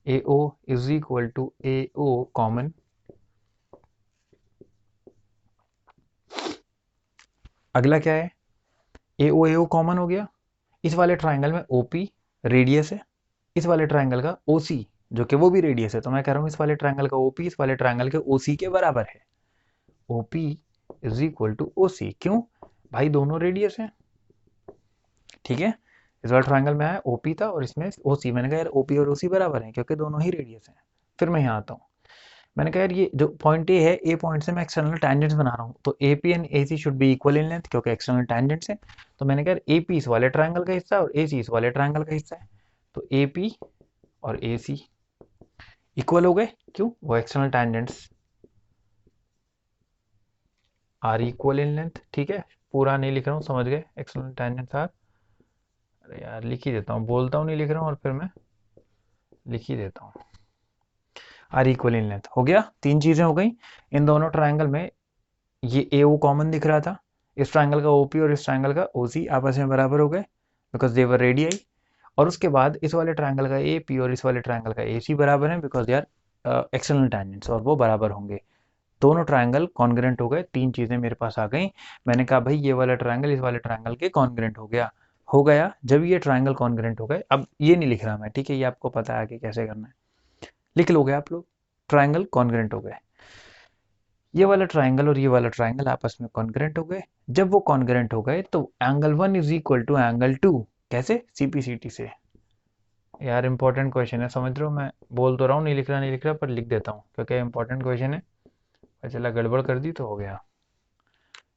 Speaker 1: A O is equal to A O common. अगला क्या है, ए ओ कॉमन हो गया। इस वाले ट्राइंगल में ओ पी रेडियस है, इस वाले ट्राइंगल का ओ सी जो कि वो भी रेडियस है, तो मैं कह रहा हूँ इस वाले ट्राइंगल का ओ पी इस वाले ट्राइंगल के ओ सी के बराबर है। O P is equal to O C, क्यों भाई, दोनों रेडियस है, ठीक है। इस वाले ट्राइंगल में आया ओपी था और इसमें ओसी, मैंने कहा यार ओपी और ओसी बराबर हैं क्योंकि दोनों ही रेडियस हैं। फिर मैं यहाँ आता हूँ, मैंने कहा यार ये जो पॉइंट ए है, ए पॉइंट से मैं एक्सटर्नल टैंजेंट्स बना रहा हूँ, तो A P and A C should be equal in length क्योंकि एक्सटर्नल टैंजेंट्स है। तो मैंने कहा ए पी इस वाले ट्राइंगल का हिस्सा है और ए सी इस वाले ट्राइंगल का हिस्सा है, तो ए पी और ए सी इक्वल हो गए, क्यों, वो external tangents are equal in length, ठीक है। पूरा नहीं लिख रहा हूँ, समझ गए, एक्सटर्नल टैंजेंट्स आर, अरे यार लिख ही देता हूँ, बोलता हूँ नहीं लिख रहा हूँ और फिर मैं लिख ही देता हूँ। आर इक्वल इन लेंथ हो गया, तीन चीजें हो गई। इन दोनों ट्राइंगल में ये ए ओ कॉमन दिख रहा था, इस ट्राइंगल का ओपी और इस ट्राइंगल का ओसी आपस में बराबर हो गए बिकॉज दे वर रेडियाई। और उसके बाद इस वाले ट्राइंगल का ए पी और इस वाले ट्राइंगल का ए सी बराबर है because they are external tangents, और वो बराबर होंगे। दोनों ट्राइंगल कॉन्ग्रेंट हो गए, तीन चीजें मेरे पास आ गई। मैंने कहा भाई ये वाला ट्राइंगल इस वाले ट्राइंगल के कॉन्ग्रेंट हो गया, हो गया। जब ये ट्राइंगल कॉन्ग्रेंट हो गए, अब ये नहीं लिख रहा मैं, ठीक है, ये आपको पता है कि कैसे करना है, लिख लोगे आप लोग, ट्राइंगल कॉन्ग्रेंट हो गए। ये वाला ट्राइंगल और ये वाला ट्राइंगल आपस में कॉन्ग्रेंट हो गए। जब वो कॉन्ग्रेंट हो गए तो angle 1 is equal to angle 2, कैसे, सीपीसीटी से। यार इंपॉर्टेंट क्वेश्चन है, समझ रहे हो, मैं बोल तो रहा हूँ नहीं लिख रहा पर लिख देता हूँ क्योंकि इंपॉर्टेंट क्वेश्चन है। चला गड़बड़ कर दी तो हो गया,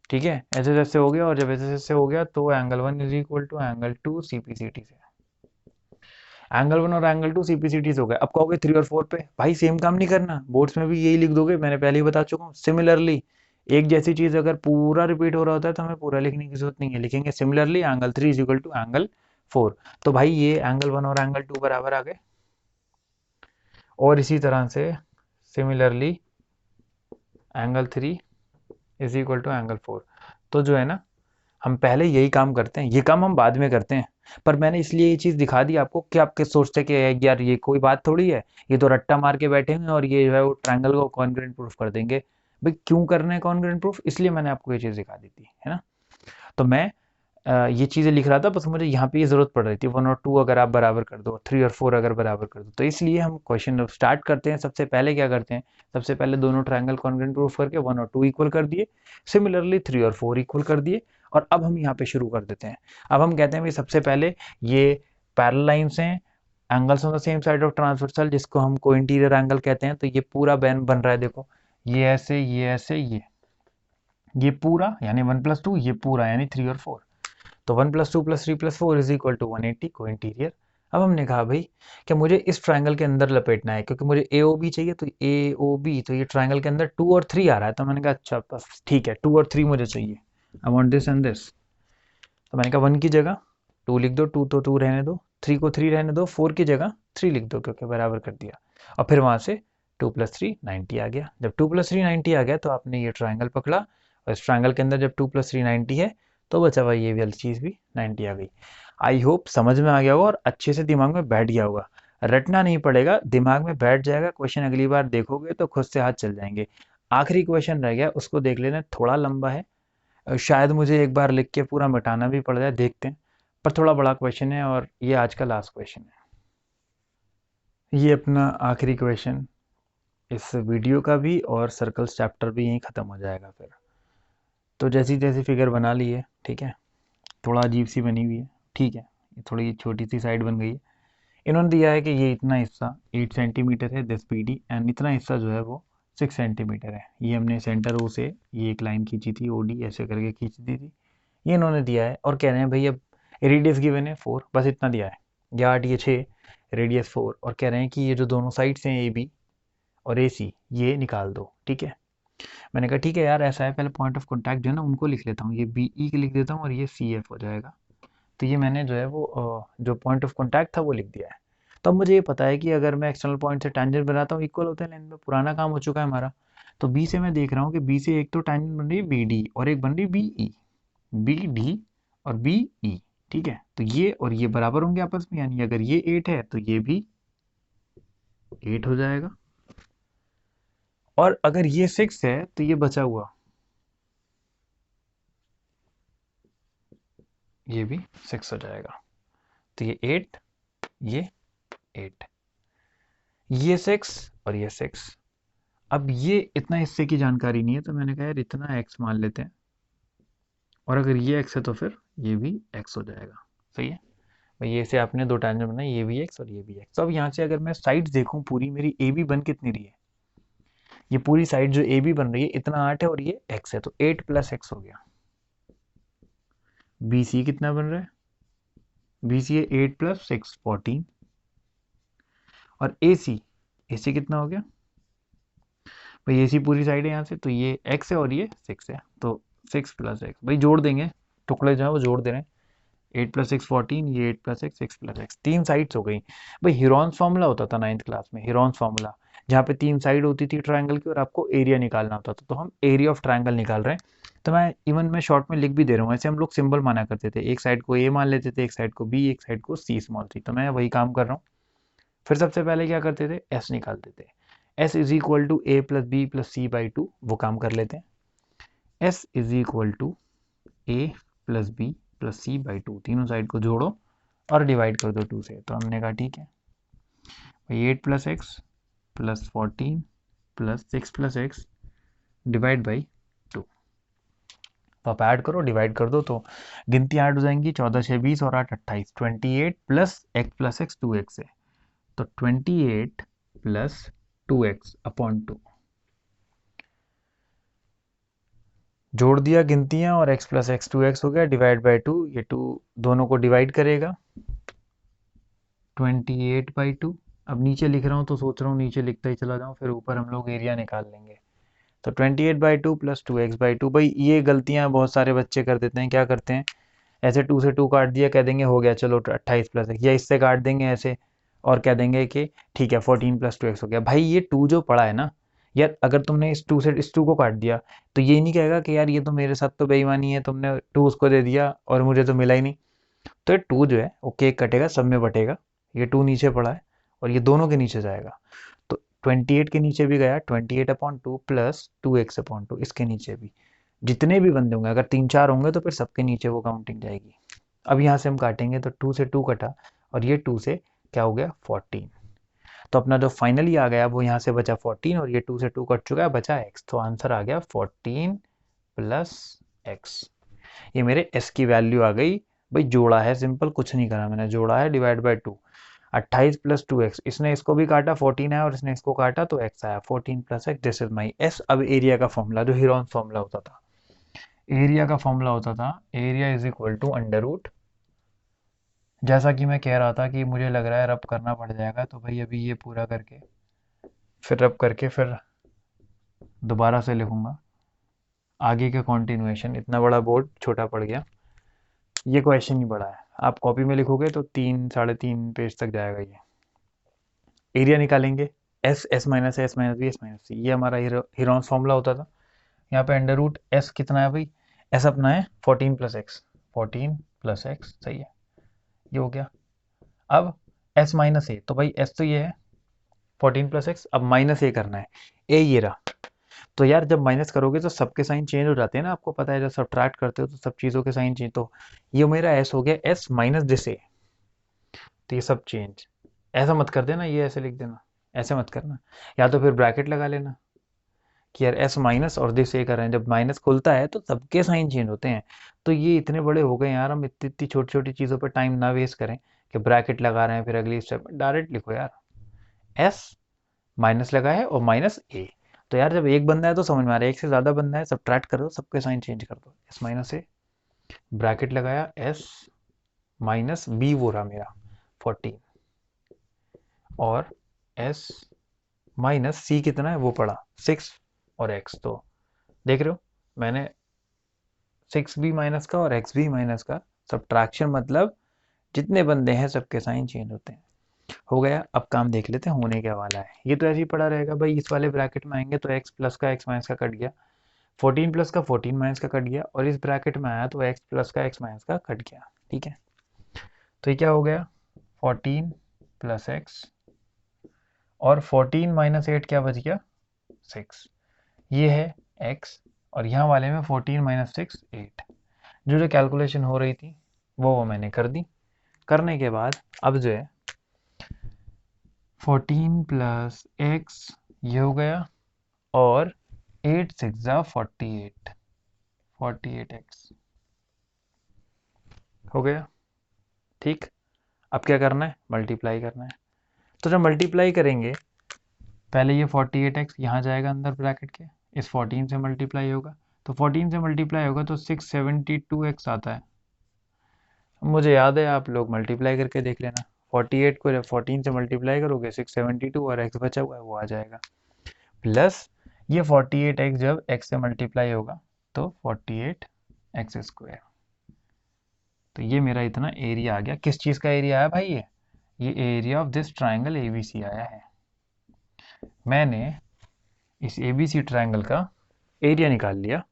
Speaker 1: ठीक है, ऐसे जैसे हो गया। और जब ऐसे जैसे हो गया तो angle 1 is equal to angle 2 CPCT से। एंगल 1 और एंगल 2 सीपीसीटीज हो गए। अब कहोगे 3 और 4 पे, भाई सेम काम नहीं करना, बोर्ड्स में भी यही लिख दोगे, मैंने पहले ही बता चुका हूँ। सिमिलरली, एक जैसी चीज अगर पूरा रिपीट हो रहा होता है तो हमें पूरा लिखने की जरूरत नहीं है, लिखेंगे similarly angle 3 is equal to angle 4। तो भाई ये एंगल 1 और एंगल 2 बराबर आ गए। और इसी तरह से similarly angle 3 is equal to angle 4। तो जो है ना, हम पहले यही काम करते हैं, ये काम हम बाद में करते हैं। पर मैंने इसलिए ये चीज दिखा दी आपको कि आपके सोचते कि यार ये कोई बात थोड़ी है, ये तो रट्टा मार के बैठे हैं और ये जो है वो ट्रायंगल को कॉन्ग्रुएंट प्रूफ कर देंगे। भाई क्यों करना है कॉन्ग्रुएंट प्रूफ, इसलिए मैंने आपको ये चीज दिखा दी थी, है ना। तो मैं ये चीजें लिख रहा था, बस मुझे यहाँ पे ये जरूरत पड़ रही थी, 1 और 2 अगर आप बराबर कर दो, 3 और 4 अगर बराबर कर दो, तो इसलिए हम क्वेश्चन स्टार्ट करते हैं। सबसे पहले क्या करते हैं, सबसे पहले दोनों ट्रायंगल कॉन्ग्रुएंट प्रूफ करके 1 और 2 इक्वल कर दिए, सिमिलरली 3 और 4 इक्वल कर दिए, और अब हम यहाँ पे शुरू कर देते हैं। अब हम कहते हैं भाई सबसे पहले ये पैरेलल लाइंस हैं, angles on the same side of transversal, जिसको हम को इंटीरियर एंगल कहते हैं। तो ये पूरा बन रहा है, देखो ये ऐसे, ये ऐसे, ये पूरा यानी 1 + 2, ये पूरा यानी 3 और 4। तो 1 + 2 + 3 + 4 इज इक्वल टू 180 को इंटीरियर। अब हमने कहा भाई कि मुझे इस ट्रायंगल के अंदर लपेटना है, क्योंकि मुझे ए ओ बी चाहिए, तो ए ओ बी, तो ये ट्रायंगल के अंदर 2 और 3 आ रहा है, तो मैंने कहा अच्छा बस ठीक है 2 और 3 मुझे चाहिए, I want this and this. तो मैंने कहा 1 की जगह 2 लिख दो, 2 तो 2 रहने दो, 3 को 3 रहने दो, 4 की जगह 3 लिख दो, क्योंकि बराबर कर दिया। और फिर वहां से 2 + 3 90 आ गया। जब 2 + 3 90 आ गया तो आपने ये ट्रायंगल पकड़ा, और इस ट्रायंगल के अंदर जब 2 + 3 90 है तो बचा हुआ ये वाली चीज़ भी 90 आ गई। आई होप समझ में आ गया होगा और अच्छे से दिमाग में बैठ गया होगा। रटना नहीं पड़ेगा, दिमाग में बैठ जाएगा, क्वेश्चन अगली बार देखोगे तो खुद से हाथ चल जाएंगे। आखिरी क्वेश्चन रह गया, उसको देख लेना, थोड़ा लंबा है, शायद मुझे एक बार लिख के पूरा मिटाना भी पड़ जाए, देखते हैं, पर थोड़ा बड़ा क्वेश्चन है और ये आज का लास्ट क्वेश्चन है। ये अपना आखिरी क्वेश्चन इस वीडियो का भी, और सर्कल्स चैप्टर भी यहीं ख़त्म हो जाएगा फिर। तो जैसी जैसी फिगर बना ली है, ठीक है, थोड़ा अजीब सी बनी हुई है, ठीक है, ये थोड़ी छोटी सी साइड बन गई है। इन्होंने दिया है कि ये इतना हिस्सा 8 सेंटीमीटर है दिस बी डी, एंड इतना हिस्सा जो है वो 6 सेंटीमीटर है। ये हमने सेंटर ओ से ये एक लाइन खींची थी, ओ डी ऐसे करके खींच दी थी, ये इन्होंने दिया है। और कह रहे हैं भाई अब रेडियस गिवन है 4, बस इतना दिया है, या 8 ये 6, रेडियस 4, और कह रहे हैं कि ये जो दोनों साइड्स हैं ए बी और ए सी ये निकाल दो, ठीक है। मैंने कहा ठीक है यार, ऐसा है, पहले पॉइंट ऑफ कॉन्टैक्ट जो है ना उनको लिख लेता हूँ, ये बी ई के लिख देता हूँ और ये सी एफ हो जाएगा। तो ये मैंने जो है वो जो पॉइंट ऑफ कॉन्टैक्ट था वो लिख दिया है। तो अब मुझे ये पता है कि अगर मैं एक्सटर्नल पॉइंट से टैंजेंट बनाता हूँ इक्वल होते हैं लाइन में, पुराना काम हो चुका है हमारा। तो बी से मैं देख रहा हूँ कि बी से एक तो टैंजेंट बन रही है बी डी, और एक बन रही है बी ई, बी डी और बी ई, ठीक है। तो ये और ये बराबर होंगे आपस में, यानी अगर ये 8 है तो ये भी 8 हो जाएगा, और अगर ये 6 है तो ये बचा हुआ ये भी 6 हो जाएगा। तो ये 8, ये 8, ये 6 और ये 6। अब ये इतना हिस्से की जानकारी नहीं है, तो मैंने कहा यार इतना x मान लेते हैं, और अगर ये x है तो फिर ये भी x हो जाएगा। सही है भाई, ये से आपने दो टैंजेंट बनाई, ये भी x और ये भी x। तो अब यहाँ से अगर मैं साइड देखूं पूरी, मेरी ए बी बन कितनी रही है, ये पूरी साइड जो ए बी बन रही है इतना 8 है और ये x है, तो 8 + x हो गया। बी सी कितना बन रहा है, बी सी है 8 + 6 14, और ए सी कितना हो गया भाई, ए सी पूरी साइड है यहाँ से, तो ये x है और ये 6 है, तो 6 + x भाई जोड़ देंगे, टुकड़े जो है वो जोड़ दे रहे हैं, 8 + 6 14, ये 8 + x 6 + x, तीन साइड्स हो गई भाई। हिरॉन्स फार्मूला होता था 9th क्लास में, हिरॉन्स फार्मूला, जहाँ पे तीन साइड होती थी ट्रायंगल की और आपको एरिया निकालना होता था। तो हम एरिया ऑफ ट्रायंगल निकाल रहे हैं। तो मैं शॉर्ट में लिख भी दे रहा हूँ, ऐसे हम लोग सिंबल माना करते थे, एक साइड को ए मान लेते थे, एक साइड को बी, एक साइड को सी स्मॉल सी। तो मैं वही काम कर रहा हूँ। फिर सबसे पहले क्या करते थे, एस निकालते थे, s is equal to a plus b plus c by two, वो काम कर लेते हैं। S is equal to a plus b plus c by two, तीनों साइड को जोड़ो और डिवाइड कर दो 2 से। तो हमने कहा ठीक है भाई, 8 + x plus 14 plus 6 + x divide by 2। तो आप ऐड करो, डिवाइड कर दो, तो गिनती ऐड हो जाएंगी, 14 6 20 और 8 28, 28 plus x plus x 2x है, तो 28 प्लस 2x अपॉन 2, जोड़ दिया गिनतियां और x प्लस x 2x हो गया, डिवाइड बाई 2, ये 2 दोनों को डिवाइड करेगा, 28/2। अब नीचे लिख रहा हूँ तो सोच रहा हूँ नीचे लिखता ही चला जाऊँ, फिर ऊपर हम लोग एरिया निकाल लेंगे। तो 28/2 प्लस 2x/2, भाई ये गलतियाँ बहुत सारे बच्चे कर देते हैं, क्या करते हैं ऐसे 2 से 2 काट दिया, कह देंगे हो गया चलो 28 + x, या इससे काट देंगे ऐसे और कह देंगे कि ठीक है 14 + 2x हो गया। भाई ये 2 जो पड़ा है ना यार, अगर तुमने इस 2 से इस 2 को काट दिया तो ये नहीं कहेगा कि यार ये तो मेरे साथ तो बेईमानी है, तुमने 2 उसको दे दिया और मुझे तो मिला ही नहीं। तो ये 2 जो है वो केक कटेगा, सब में बटेगा, ये 2 नीचे पड़ा है और ये दोनों के नीचे जाएगा। तो 28 के नीचे भी गया 28/2 प्लस 2x/2, इसके नीचे भी जितने भी बंदे होंगे, अगर 3 4 होंगे तो फिर सबके नीचे वो काउंटिंग जाएगी। अब यहाँ से हम काटेंगे तो 2 से 2 कटा और ये 2 से क्या हो गया 14। तो अपना जो फाइनली आ गया वो यहाँ से बचा 14 और ये 2 से 2 कट चुका है, बचा x, तो आंसर आ गया 14 + x। ये मेरे s की वैल्यू आ गई भाई, जोड़ा है, सिंपल कुछ नहीं करा मैंने, जोड़ा है, डिवाइड बाई 2, 28 + 2x, इसने इसको भी काटा 14 है और इसने इसको काटा तो x आया 14 + x, this is my s। अब एरिया का फॉर्मूला जो हिरॉन्स फॉर्मूला होता था, एरिया का फॉर्मूला होता था area is equal to under root जैसा कि मैं कह रहा था कि मुझे लग रहा है रब करना पड़ जाएगा, तो भाई अभी ये पूरा करके फिर रब करके फिर दोबारा से लिखूंगा आगे का कॉन्टिन्यूएशन। इतना बड़ा बोर्ड छोटा पड़ गया, ये क्वेश्चन ही बड़ा है। आप कॉपी में लिखोगे तो 3 साढ़े 3 पेज तक जाएगा ये। एरिया निकालेंगे, s s minus s minus b s minus c, ये हमारा हीरोन्स फॉर्मूला होता था। यहाँ पे अंडर रूट एस कितना है भाई, एस अपना है 14 + x, 14 + x सही है, ये हो गया। अब एस माइनस ए, तो भाई एस तो ये है 14 + x, अब माइनस ए करना है, ए ये रहा। तो यार जब माइनस करोगे तो सबके साइन चेंज हो जाते हैं ना, आपको पता है जब सब्ट्रैक्ट करते हो तो सब चीज़ों के साइन चेंज। तो ये मेरा एस हो गया एस माइनस दिस ए, तो ये सब चेंज। ऐसा मत कर देना, ये ऐसे लिख देना, ऐसे मत करना, या तो फिर ब्रैकेट लगा लेना कि यार एस माइनस और दिस ए कर रहे हैं, जब माइनस खुलता है तो सबके साइन चेंज होते हैं। तो ये इतने बड़े हो गए यार, हम इतनी इतनी छोटी छोटी चीज़ों पर टाइम ना वेस्ट करें कि ब्रैकेट लगा रहे हैं फिर अगली स्टेप में डायरेक्ट लिखो यार, एस माइनस लगा है और माइनस ए। तो यार जब एक बंदा है तो समझ में आ रहा है, एक से ज़्यादा बंदा है सब्ट्रैक्ट करो, सबके साइन चेंज कर दो, एस माइनस ए, ब्रैकेट लगाया, एस माइनस बी वो रहा मेरा 14, और एस माइनस सी कितना है वो पड़ा 6, और एक्स तो देख रहे हो मैंने 6 भी माइनस का और एक्स भी माइनस का सब्ट्रैक्शन, मतलब जितने बंदे हैं सबके साइन चेंज होते हैं। हो गया। अब काम देख लेते हैं होने क्या वाला है। ये तो ऐसे ही पड़ा रहेगा भाई, इस वाले ब्रैकेट में आएंगे तो एक्स प्लस का एक्स माइनस का कट गया, 14 प्लस का 14 माइनस का कट गया, और इस ब्रैकेट में आया तो एक्स प्लस का एक्स माइनस का कट गया। ठीक है, तो ये क्या हो गया 14 + x, और 14 - 8 क्या बच गया 6, ये है x, और यहाँ वाले में 14 - 6 8। जो जो कैलकुलेशन हो रही थी वो मैंने कर दी। करने के बाद अब जो है 14 + x ये हो गया, और 8 × 6 = 48, 48x हो गया। ठीक, अब क्या करना है, मल्टीप्लाई करना है। तो जब मल्टीप्लाई करेंगे पहले ये 48x यहाँ जाएगा अंदर ब्रैकेट के, इस 14 से मल्टीप्लाई होगा, तो 14 से मल्टीप्लाई होगा तो 672x आता है। मुझे याद है, आप लोग मल्टीप्लाई करके देख लेना, 48 को जब 14 से मल्टीप्लाई करोगे 672 और x बचा हुआ है वो आ जाएगा, प्लस ये 48x जब x से मल्टीप्लाई होगा तो 48x²। तो ये मेरा इतना एरिया आ गया। किस चीज़ का एरिया आया भाई, ये area of this triangle ABC आया है। मैंने इस ABC ट्राइंगल का एरिया निकाल लिया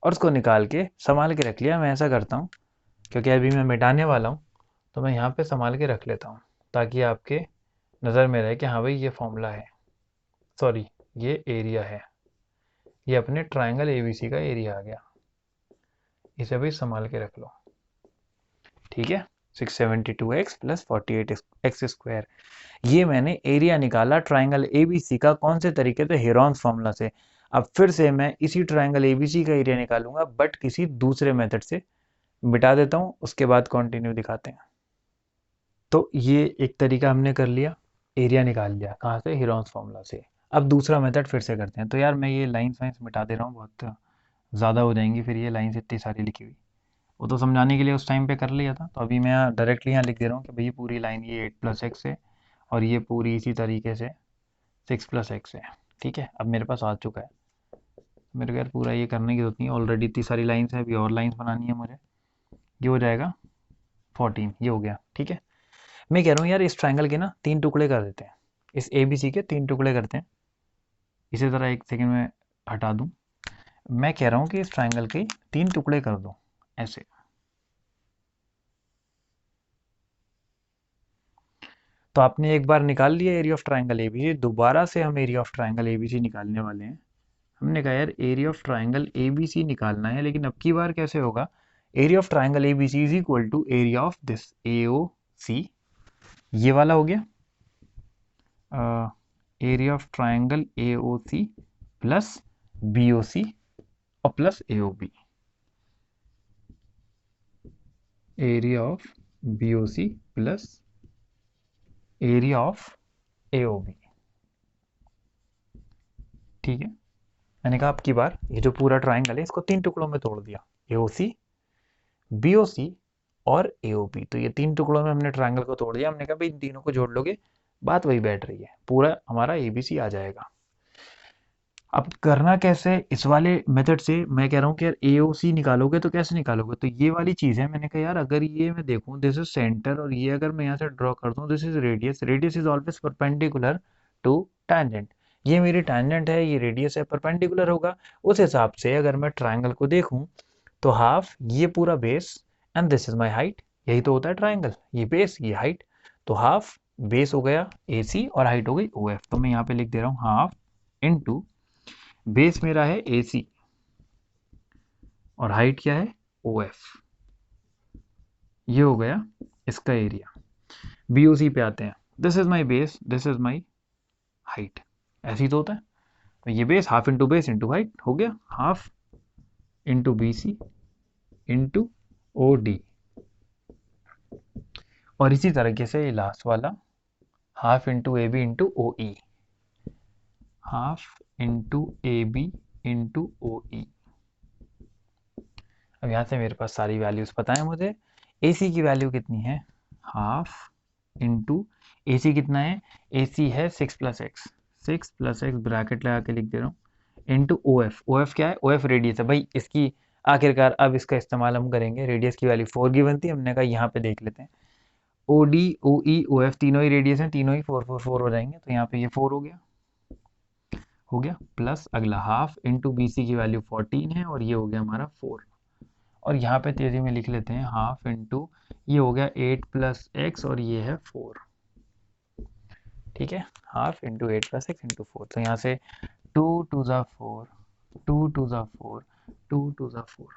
Speaker 1: और उसको निकाल के संभाल के रख लिया। मैं ऐसा करता हूँ क्योंकि अभी मैं मिटाने वाला हूँ, तो मैं यहाँ पे संभाल के रख लेता हूँ ताकि आपके नज़र में रहे कि हाँ भाई ये फॉर्मूला है, सॉरी ये एरिया है, ये अपने ट्राइंगल ABC का एरिया आ गया। इसे भी संभाल के रख लो, ठीक है। 672x + 48x², ये मैंने एरिया निकाला ट्राइंगल ABC का, कौन से तरीके से, हेरॉन्स फॉर्मूला से। अब फिर से मैं इसी ट्राइंगल ABC का एरिया निकालूंगा बट किसी दूसरे मेथड से। मिटा देता हूँ, उसके बाद कंटिन्यू दिखाते हैं। तो ये एक तरीका हमने कर लिया, एरिया निकाल लिया कहाँ से, हेरॉन्स फॉर्मूला से। अब दूसरा मेथड फिर से करते हैं। तो यार मैं ये लाइन्स वाइन्स मिटा दे रहा हूँ, बहुत ज़्यादा हो जाएंगी फिर ये लाइन्स इतनी सारी लिखी हुई। वो तो समझाने के लिए उस टाइम पे कर लिया था, तो अभी मैं डायरेक्टली यहाँ लिख दे रहा हूँ कि भाई पूरी लाइन ये 8 + x है और ये पूरी इसी तरीके से 6 + x है। ठीक है, अब मेरे पास आ चुका है। मेरे को यार पूरा ये करने की जरूरत नहीं है, ऑलरेडी इतनी सारी लाइन्स है, अभी और लाइन्स बनानी है मुझे। ये हो जाएगा 14, ये हो गया। ठीक है, मैं कह रहा हूँ यार इस ट्राइंगल के ना 3 टुकड़े कर देते हैं, इस ABC के 3 टुकड़े करते हैं। इसी तरह एक सेकेंड में हटा दूँ, मैं कह रहा हूँ कि इस ट्राइंगल के 3 टुकड़े कर दो ऐसे। तो आपने एक बार निकाल लिया एरिया ऑफ ट्राइंगल ABC, दोबारा से हम एरिया ऑफ ट्राइंगल ABC निकालने वाले हैं। हमने कहा यार एरिया ऑफ ट्राइंगल ABC निकालना है, लेकिन अब की बार कैसे होगा, area of triangle ABC is equal to area of this AOC, ये वाला हो गया area of triangle AOC plus BOC और plus AOB, area of BOC plus area of AOB। ठीक है, मैंने कहा अब की बार ये जो पूरा ट्राइंगल है इसको 3 टुकड़ों में तोड़ दिया, AOC BOC और AOB। तो ये 3 टुकड़ों में हमने ट्रायंगल को तोड़ दिया। हमने कहा भाई इन तीनों को जोड़ लोगे बात वही बैठ रही है, पूरा हमारा ABC आ जाएगा। अब करना कैसे इस वाले मेथड से, मैं कह रहा हूँ कि यार AOC निकालोगे तो कैसे निकालोगे, तो ये वाली चीज़ है। मैंने कहा यार अगर ये मैं देखूँ दिस इज सेंटर और ये अगर मैं यहाँ से ड्रॉ कर दूँ this is radius, radius is always perpendicular to tangent. ये मेरी टैंजेंट है, ये रेडियस है, परपेंडिकुलर होगा। उस हिसाब से अगर मैं ट्राइंगल को देखूँ तो हाफ ये पूरा base and this is my height, यही तो होता है ट्राइंगल, ये बेस ये हाइट। तो हाफ बेस हो गया AC और हाइट हो गई OF। तो मैं यहाँ पे लिख दे रहा हूँ हाफ इंटू बेस मेरा है AC और हाइट क्या है OF। ये हो गया इसका एरिया। BOC पे आते हैं, this is my base this is my height, ऐसे ही तो होता है। तो ये बेस इंटू हाइट हो गया, half into BC into OD। और इसी तरीके से लास्ट वाला half into AB into OE, half into AB into OE। अब यहाँ से मेरे पास सारी वैल्यूज पता है मुझे। AC की वैल्यू कितनी है, हाफ इंटू AC कितना है, AC है 6+x, 6+x ब्रैकेट लगा के लिख दे रहा हूँ, इंटू OF। OF क्या है, OF रेडियस है भाई इसकी। आखिरकार अब इसका इस्तेमाल हम करेंगे, रेडियस की वैल्यू 4 गिवन थी, हमने कहा यहाँ पे देख लेते हैं। OD OE OF तीनों ही रेडियस हैं, तीनों ही 4 4 4 हो जाएंगे, तो यहाँ पे ये 4 हो गया प्लस अगला हाफ इंटू BC की वैल्यू 14 है और ये हो गया हमारा 4। और यहाँ पे तेजी में लिख लेते हैं हाफ इंटू ये हो गया 8+x और ये है 4। ठीक है, हाफ इंटू 8+x इंटू 4। तो यहाँ से 2 2 ज़ा 4, 2 2 ज़ा 4, 2 2 ज़ा 4।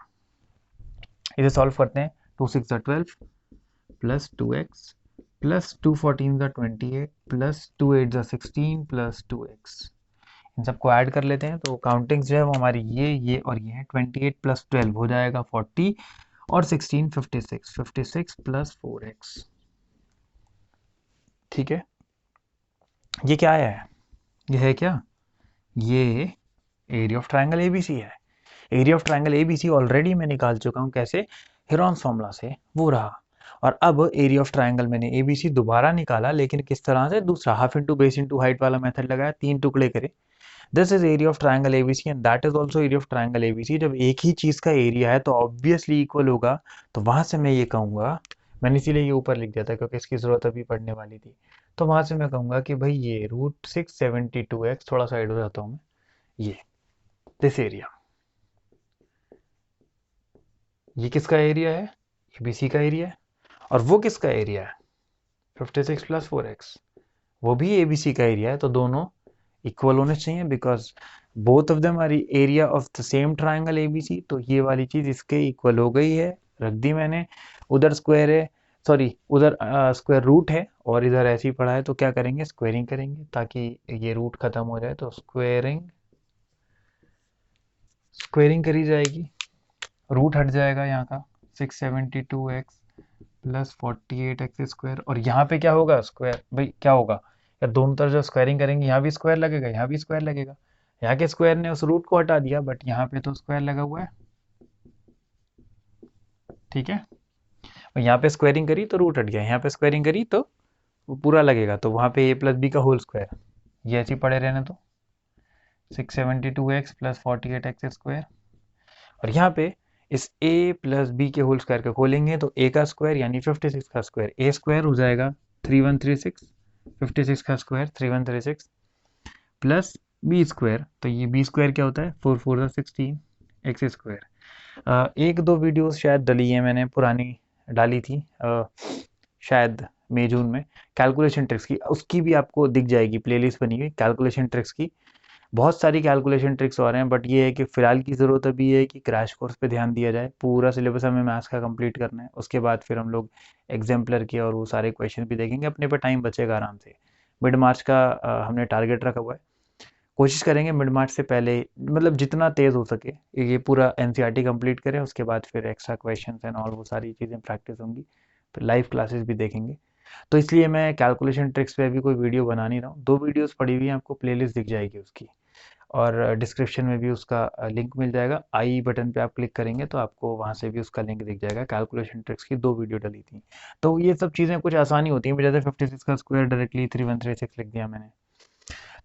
Speaker 1: इसे सॉल्व करते हैं, 2 6 ज़ा 12 प्लस 2x प्लस 2 14 ज़ा 28 प्लस 2 8 ज़ा 16 प्लस 2x। इन सबको ऐड कर लेते हैं तो काउंटिंग जो है वो हमारी ये और ये है। 28 प्लस 12 हो जाएगा 40 और 16 56, 56 प्लस 4x। ठीक है, ये क्या है, ये है क्या, ये एरिया ऑफ ट्राइंगल ABC है। Area of triangle ABC already मैं निकाल चुका हूँ, कैसे, हेरॉन्स फॉर्मूला से, वो रहा। और अब एरिया ऑफ ट्राइंगल मैंने ABC दोबारा निकाला, लेकिन किस तरह से, दूसरा half into base into height वाला मेथड लगाया, 3 टुकड़े करे। This is area of triangle ABC and that is also area of triangle ABC। जब एक ही चीज का एरिया है तो ऑब्वियसली इक्वल होगा। तो वहां से मैं ये कहूंगा, मैंने इसीलिए ये ऊपर लिख दिया था क्योंकि इसकी जरूरत अभी पड़ने वाली थी। तो वहां से मैं कहूंगा कि भाई ये √672x, थोड़ा साइड हो जाता हूँ मैं, ये दिस एरिया, ये किसका एरिया है, ABC का एरिया है। और वो किसका एरिया है, 56 प्लस 4x, वो भी ABC का एरिया है। तो दोनों इक्वल होने चाहिए because both of them are area of the same triangle ABC। तो ये वाली चीज इसके इक्वल हो गई है, रख दी मैंने। उधर स्क्वायर है, सॉरी उधर स्क्वायर रूट है और इधर ऐसे ही पड़ा है, तो क्या करेंगे, स्क्वेयरिंग करेंगे ताकि ये रूट खत्म हो जाए। तो स्क्वेयरिंग, स्क्वेयरिंग करी जाएगी, रूट हट जाएगा यहाँ का, 672x प्लस 48x²। और यहाँ पे क्या होगा, स्क्वायर भाई क्या होगा यार, दोनों तरफ जब स्क्वायरिंग करेंगे यहाँ भी स्क्वायर लगेगा यहाँ भी स्क्वायर लगेगा। यहाँ के स्क्वायर ने उस रूट को हटा दिया बट यहाँ पे तो स्क्वायर लगा हुआ है। ठीक है, और यहाँ पे स्क्वायरिंग करी तो रूट हट गया, यहाँ पे स्क्वायरिंग करी तो वो पूरा लगेगा। तो वहाँ पे a प्लस बी का होल स्क्वायर, ये ऐसे ही पड़े रहने। तो 672x प्लस 48x²। और यहाँ पे इस a प्लस बी के होल स्क्वायर को खोलेंगे तो a का स्क्वायर यानी 56 का स्क्वायर, a स्क्वायर हो जाएगा 3136, 56 का स्क्वायर 3136 प्लस बी स्क्वायर। तो ये बी स्क्वायर क्या होता है, 4 4 16x²। एक दो वीडियोस शायद डली है मैंने, पुरानी डाली थी शायद मई जून में, कैलकुलेशन ट्रिक्स की, उसकी भी आपको दिख जाएगी, प्लेलिस्ट बनी हुई कैलकुलेशन ट्रिक्स की। बहुत सारी कैलकुलेशन ट्रिक्स और हैं बट ये है कि फ़िलहाल की ज़रूरत अभी ये है कि क्रैश कोर्स पे ध्यान दिया जाए। पूरा सिलेबस हमें मैथ्स का कंप्लीट करना है, उसके बाद फिर हम लोग एग्जाम्पलर के और वो सारे क्वेश्चन भी देखेंगे, अपने पे टाइम बचेगा आराम से। मिड मार्च का हमने टारगेट रखा हुआ है, कोशिश करेंगे मिड मार्च से पहले, मतलब जितना तेज़ हो सके ये पूरा NCERT कंप्लीट करें। उसके बाद फिर एक्स्ट्रा क्वेश्चन एंड ऑल वो सारी चीज़ें प्रैक्टिस होंगी, फिर लाइव क्लासेस भी देखेंगे। तो इसलिए मैं कैलकुलेशन ट्रिक्स पे अभी कोई वीडियो बना नहीं रहा हूँ, 2 वीडियोस पड़ी हुई हैं, आपको प्लेलिस्ट दिख जाएगी उसकी। और डिस्क्रिप्शन में भी उसका लिंक मिल जाएगा। आई बटन पे आप क्लिक करेंगे तो आपको वहाँ से भी उसका लिंक दिख जाएगा। कैलकुलेशन ट्रिक्स की 2 वीडियो डली थी। तो ये सब चीज़ें कुछ आसानी होती हैं, जैसे 56 का स्क्वायर डायरेक्टली 3136 लिख दिया मैंने,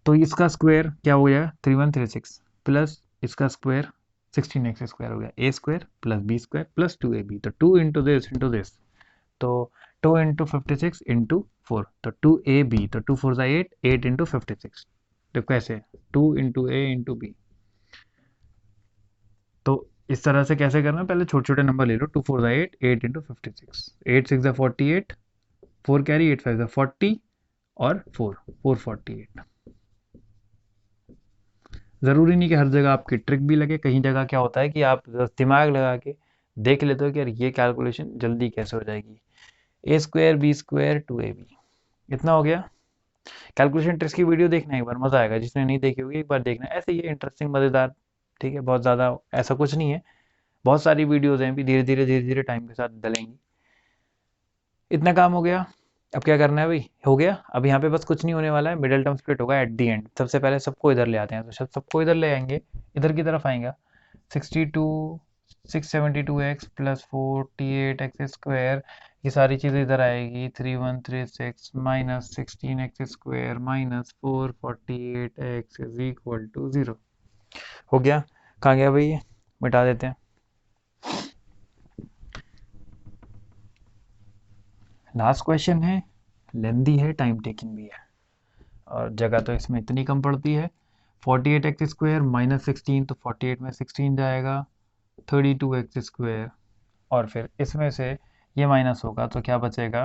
Speaker 1: तो इसका स्क्वायर क्या हो गया 3136 प्लस इसका स्क्वायर 16x स्क्वायर हो गया, a square plus b square plus 2ab, तो 2 इंटू दिस, तो 2 इंटू 56 इंटू 4, तो 2ab, तो 2 4 8, 8 इंटू 56, तो कैसे 2 इंटू ए इंटू बी। तो इस तरह से कैसे करना, पहले छोटे छोटे नंबर ले लो, 2 4 8, 8 इंटू 56, 8 6 48, 4 कैरी, 8 5 40 और 4 448। ज़रूरी नहीं कि हर जगह आपकी ट्रिक भी लगे, कहीं जगह क्या होता है कि आप दिमाग लगा के देख लेते हो कि यार ये कैलकुलेशन जल्दी कैसे हो जाएगी। ए स्क्वायर बी स्क्वायर 2ab, इतना हो गया। कैलकुलेशन ट्रिक्स की वीडियो देखना एक बार, मज़ा आएगा, जिसने नहीं देखी होगी एक बार देखना, ऐसे ही है इंटरेस्टिंग मज़ेदार, ठीक है, बहुत ज़्यादा ऐसा कुछ नहीं है, बहुत सारी वीडियोज़ हैं भी, धीरे धीरे टाइम के साथ डलेंगी। इतना काम हो गया। अब क्या करना है भाई, हो गया। अब यहाँ पे बस कुछ नहीं होने वाला है, मिडिल टर्म स्प्लिट होगा एट दी एंड। सबसे पहले सबको इधर ले आते हैं, तो सबको इधर ले आएंगे, इधर की तरफ आएंगे। 672x प्लस 48x स्क्वायर, ये सारी चीज़ें इधर आएगी, 3136 minus 16x square minus 448x is equal to 0। हो गया। कहाँ गया भाई, ये मिटा देते हैं। लास्ट क्वेश्चन है, लेंदी है, टाइम टेकिंग भी है, और जगह तो इसमें इतनी कम पड़ती है। 48x स्क्वायर माइनस 16, तो 48 में 16 जाएगा, 32x स्क्वायर, और फिर इसमें से ये माइनस होगा तो क्या बचेगा,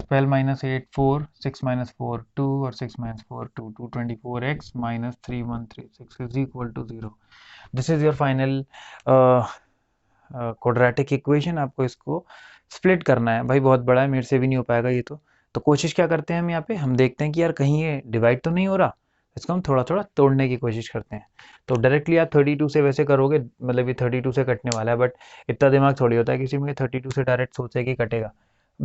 Speaker 1: 12 माइनस 8 4, 6 माइनस 4 2, और 6 minus 4 2, 224x minus 3136 is equal to 0। This is your final quadratic equation. आपको इसको स्प्लिट करना है भाई, बहुत बड़ा है, मेरे से भी नहीं हो पाएगा ये तो कोशिश क्या करते हैं हम यहाँ पे, हम देखते हैं कि यार कहीं ये डिवाइड तो नहीं हो रहा, इसको हम थोड़ा थोड़ा तोड़ने की कोशिश करते हैं। तो डायरेक्टली आप 32 से वैसे करोगे, मतलब ये 32 से कटने वाला है, बट इतना दिमाग थोड़ी होता है किसी में 32 से डायरेक्ट सोचे कि कटेगा।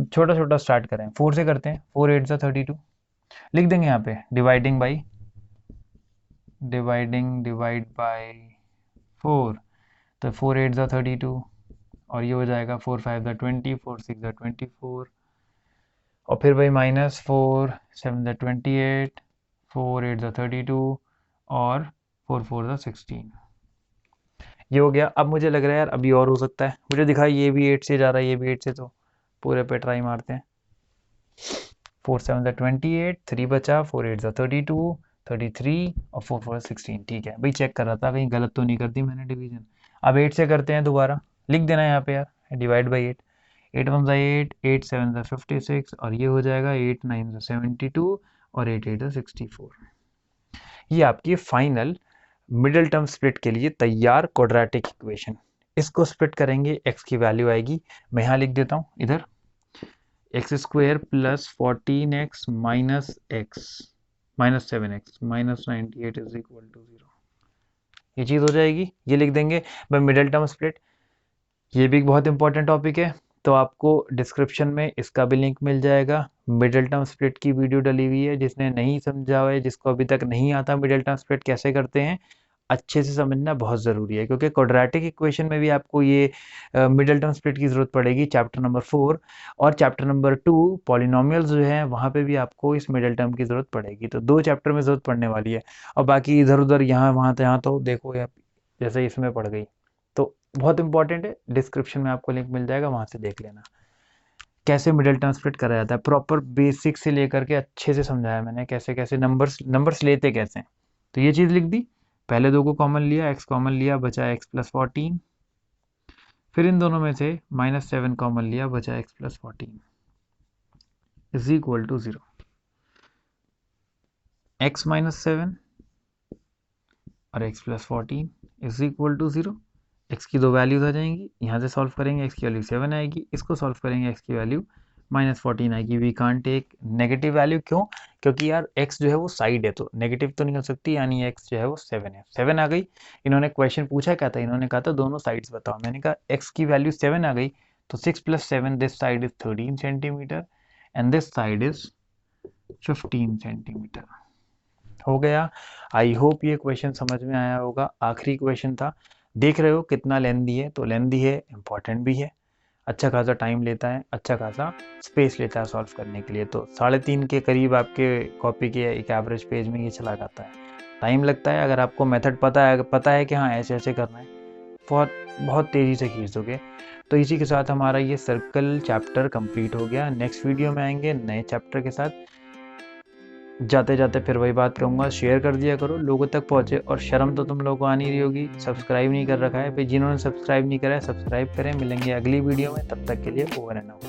Speaker 1: छोटा छोटा स्टार्ट करें, 4 से करते हैं, 4 8 32 लिख देंगे यहाँ पे, डिवाइड बाई 4, तो 4 8 32, और ये हो जाएगा 4 5 20, 4 6 24, और फिर भाई माइनस 4 7 28, 4 8 32, और 4 4 16। ये हो गया। अब मुझे लग रहा है यार अभी और हो सकता है, मुझे दिखा ये भी 8 से जा रहा है, ये भी 8 से, तो पूरे पे ट्राई मारते हैं। 4 7 28, 3 बचा, 4 8 32, 33, और 4 4 16। ठीक है भाई, चेक कर रहा था कहीं गलत तो नहीं कर दी मैंने डिवीजन। अब 8 से करते हैं दोबारा, लिख देना यहाँ पे यार, डिवाइड बाई 8, 8 1 8, 8 7 56, और ये हो जाएगा 8 9 72, और 8 8 64। ये आपकी फाइनल मिडिल टर्म स्प्लिट के लिए तैयार क्वाड्रेटिक इक्वेशन। इसको स्प्लिट करेंगे, x की वैल्यू आएगी, मैं यहाँ लिख देता हूँ इधर, x square plus 14x minus x minus 7x minus 98 is equal to 0। ये चीज़ हो जाएगी, ये लिख देंगे बाय मिडिल टर्म स्प्लिट। ये भी एक बहुत इंपॉर्टेंट टॉपिक है, तो आपको डिस्क्रिप्शन में इसका भी लिंक मिल जाएगा। मिडिल टर्म स्प्लिट की वीडियो डली हुई है, जिसने नहीं समझा हुआ है, जिसको अभी तक नहीं आता मिडिल टर्म स्प्लिट कैसे करते हैं, अच्छे से समझना बहुत ज़रूरी है, क्योंकि क्वाड्रेटिक इक्वेशन में भी आपको ये मिडिल टर्म स्प्लिट की ज़रूरत पड़ेगी, चैप्टर नंबर 4, और चैप्टर नंबर 2 पॉलिनोमियल्स जो है वहाँ पे भी आपको इस मिडिल टर्म की ज़रूरत पड़ेगी। तो 2 चैप्टर में ज़रूरत पड़ने वाली है, और बाकी इधर उधर यहाँ वहाँ तो यहाँ तो देखो यार जैसे इसमें पड़ गई, तो बहुत इंपॉर्टेंट है। डिस्क्रिप्शन में आपको लिंक मिल जाएगा, वहाँ से देख लेना कैसे मिडिल टर्म स्प्लिट करा जाता है, प्रॉपर बेसिक से लेकर के अच्छे से समझाया मैंने, कैसे कैसे नंबर्स लेते कैसे। तो ये चीज़ लिख दी, पहले 2 को कॉमन लिया, x कॉमन लिया, बचा x प्लस 14, फिर इन दोनों में से माइनस 7 कॉमन लिया, बचा x plus 14 is equal to 0। x minus 7 और x plus 14 is equal to 0। x की 2 वैल्यूज आ जाएंगी, यहाँ से सॉल्व करेंगे, x की वैल्यू 7 आएगी, इसको सॉल्व करेंगे, x की वैल्यू माइनस 14 आएगी। We can't take negative value, क्यों, क्योंकि यार x जो है वो साइड है, तो नेगेटिव तो नहीं हो सकती, यानी x जो है वो 7 है। 7 आ गई, इन्होंने क्वेश्चन पूछा क्या था, इन्होंने कहा था दोनों साइड्स बताओ, मैंने कहा x की वैल्यू 7 आ गई, तो 6 plus 7, this side is 13 centimetre and this side is 15 centimetre. हो गया। आई होप ये क्वेश्चन समझ में आया होगा। आखिरी क्वेश्चन था, देख रहे हो कितना लेंदी है, तो लेंदी है, इम्पॉर्टेंट भी है, अच्छा खासा टाइम लेता है, अच्छा खासा स्पेस लेता है सॉल्व करने के लिए। तो 3.5 के करीब आपके कॉपी के एक एवरेज पेज में ये चला जाता है। टाइम लगता है, अगर आपको मेथड पता है कि हाँ ऐसे ऐसे करना है, बहुत बहुत तेज़ी से खींच दोगे। तो इसी के साथ हमारा ये सर्कल चैप्टर कंप्लीट हो गया। नेक्स्ट वीडियो में आएंगे नए चैप्टर के साथ। जाते जाते फिर वही बात कहूँगा, शेयर कर दिया करो, लोगों तक पहुँचे। और शर्म तो तुम लोगों को आनी रही होगी, सब्सक्राइब नहीं कर रखा है भाई, जिन्होंने सब्सक्राइब नहीं करा है सब्सक्राइब करें। मिलेंगे अगली वीडियो में, तब तक के लिए ओवर एंड आउट।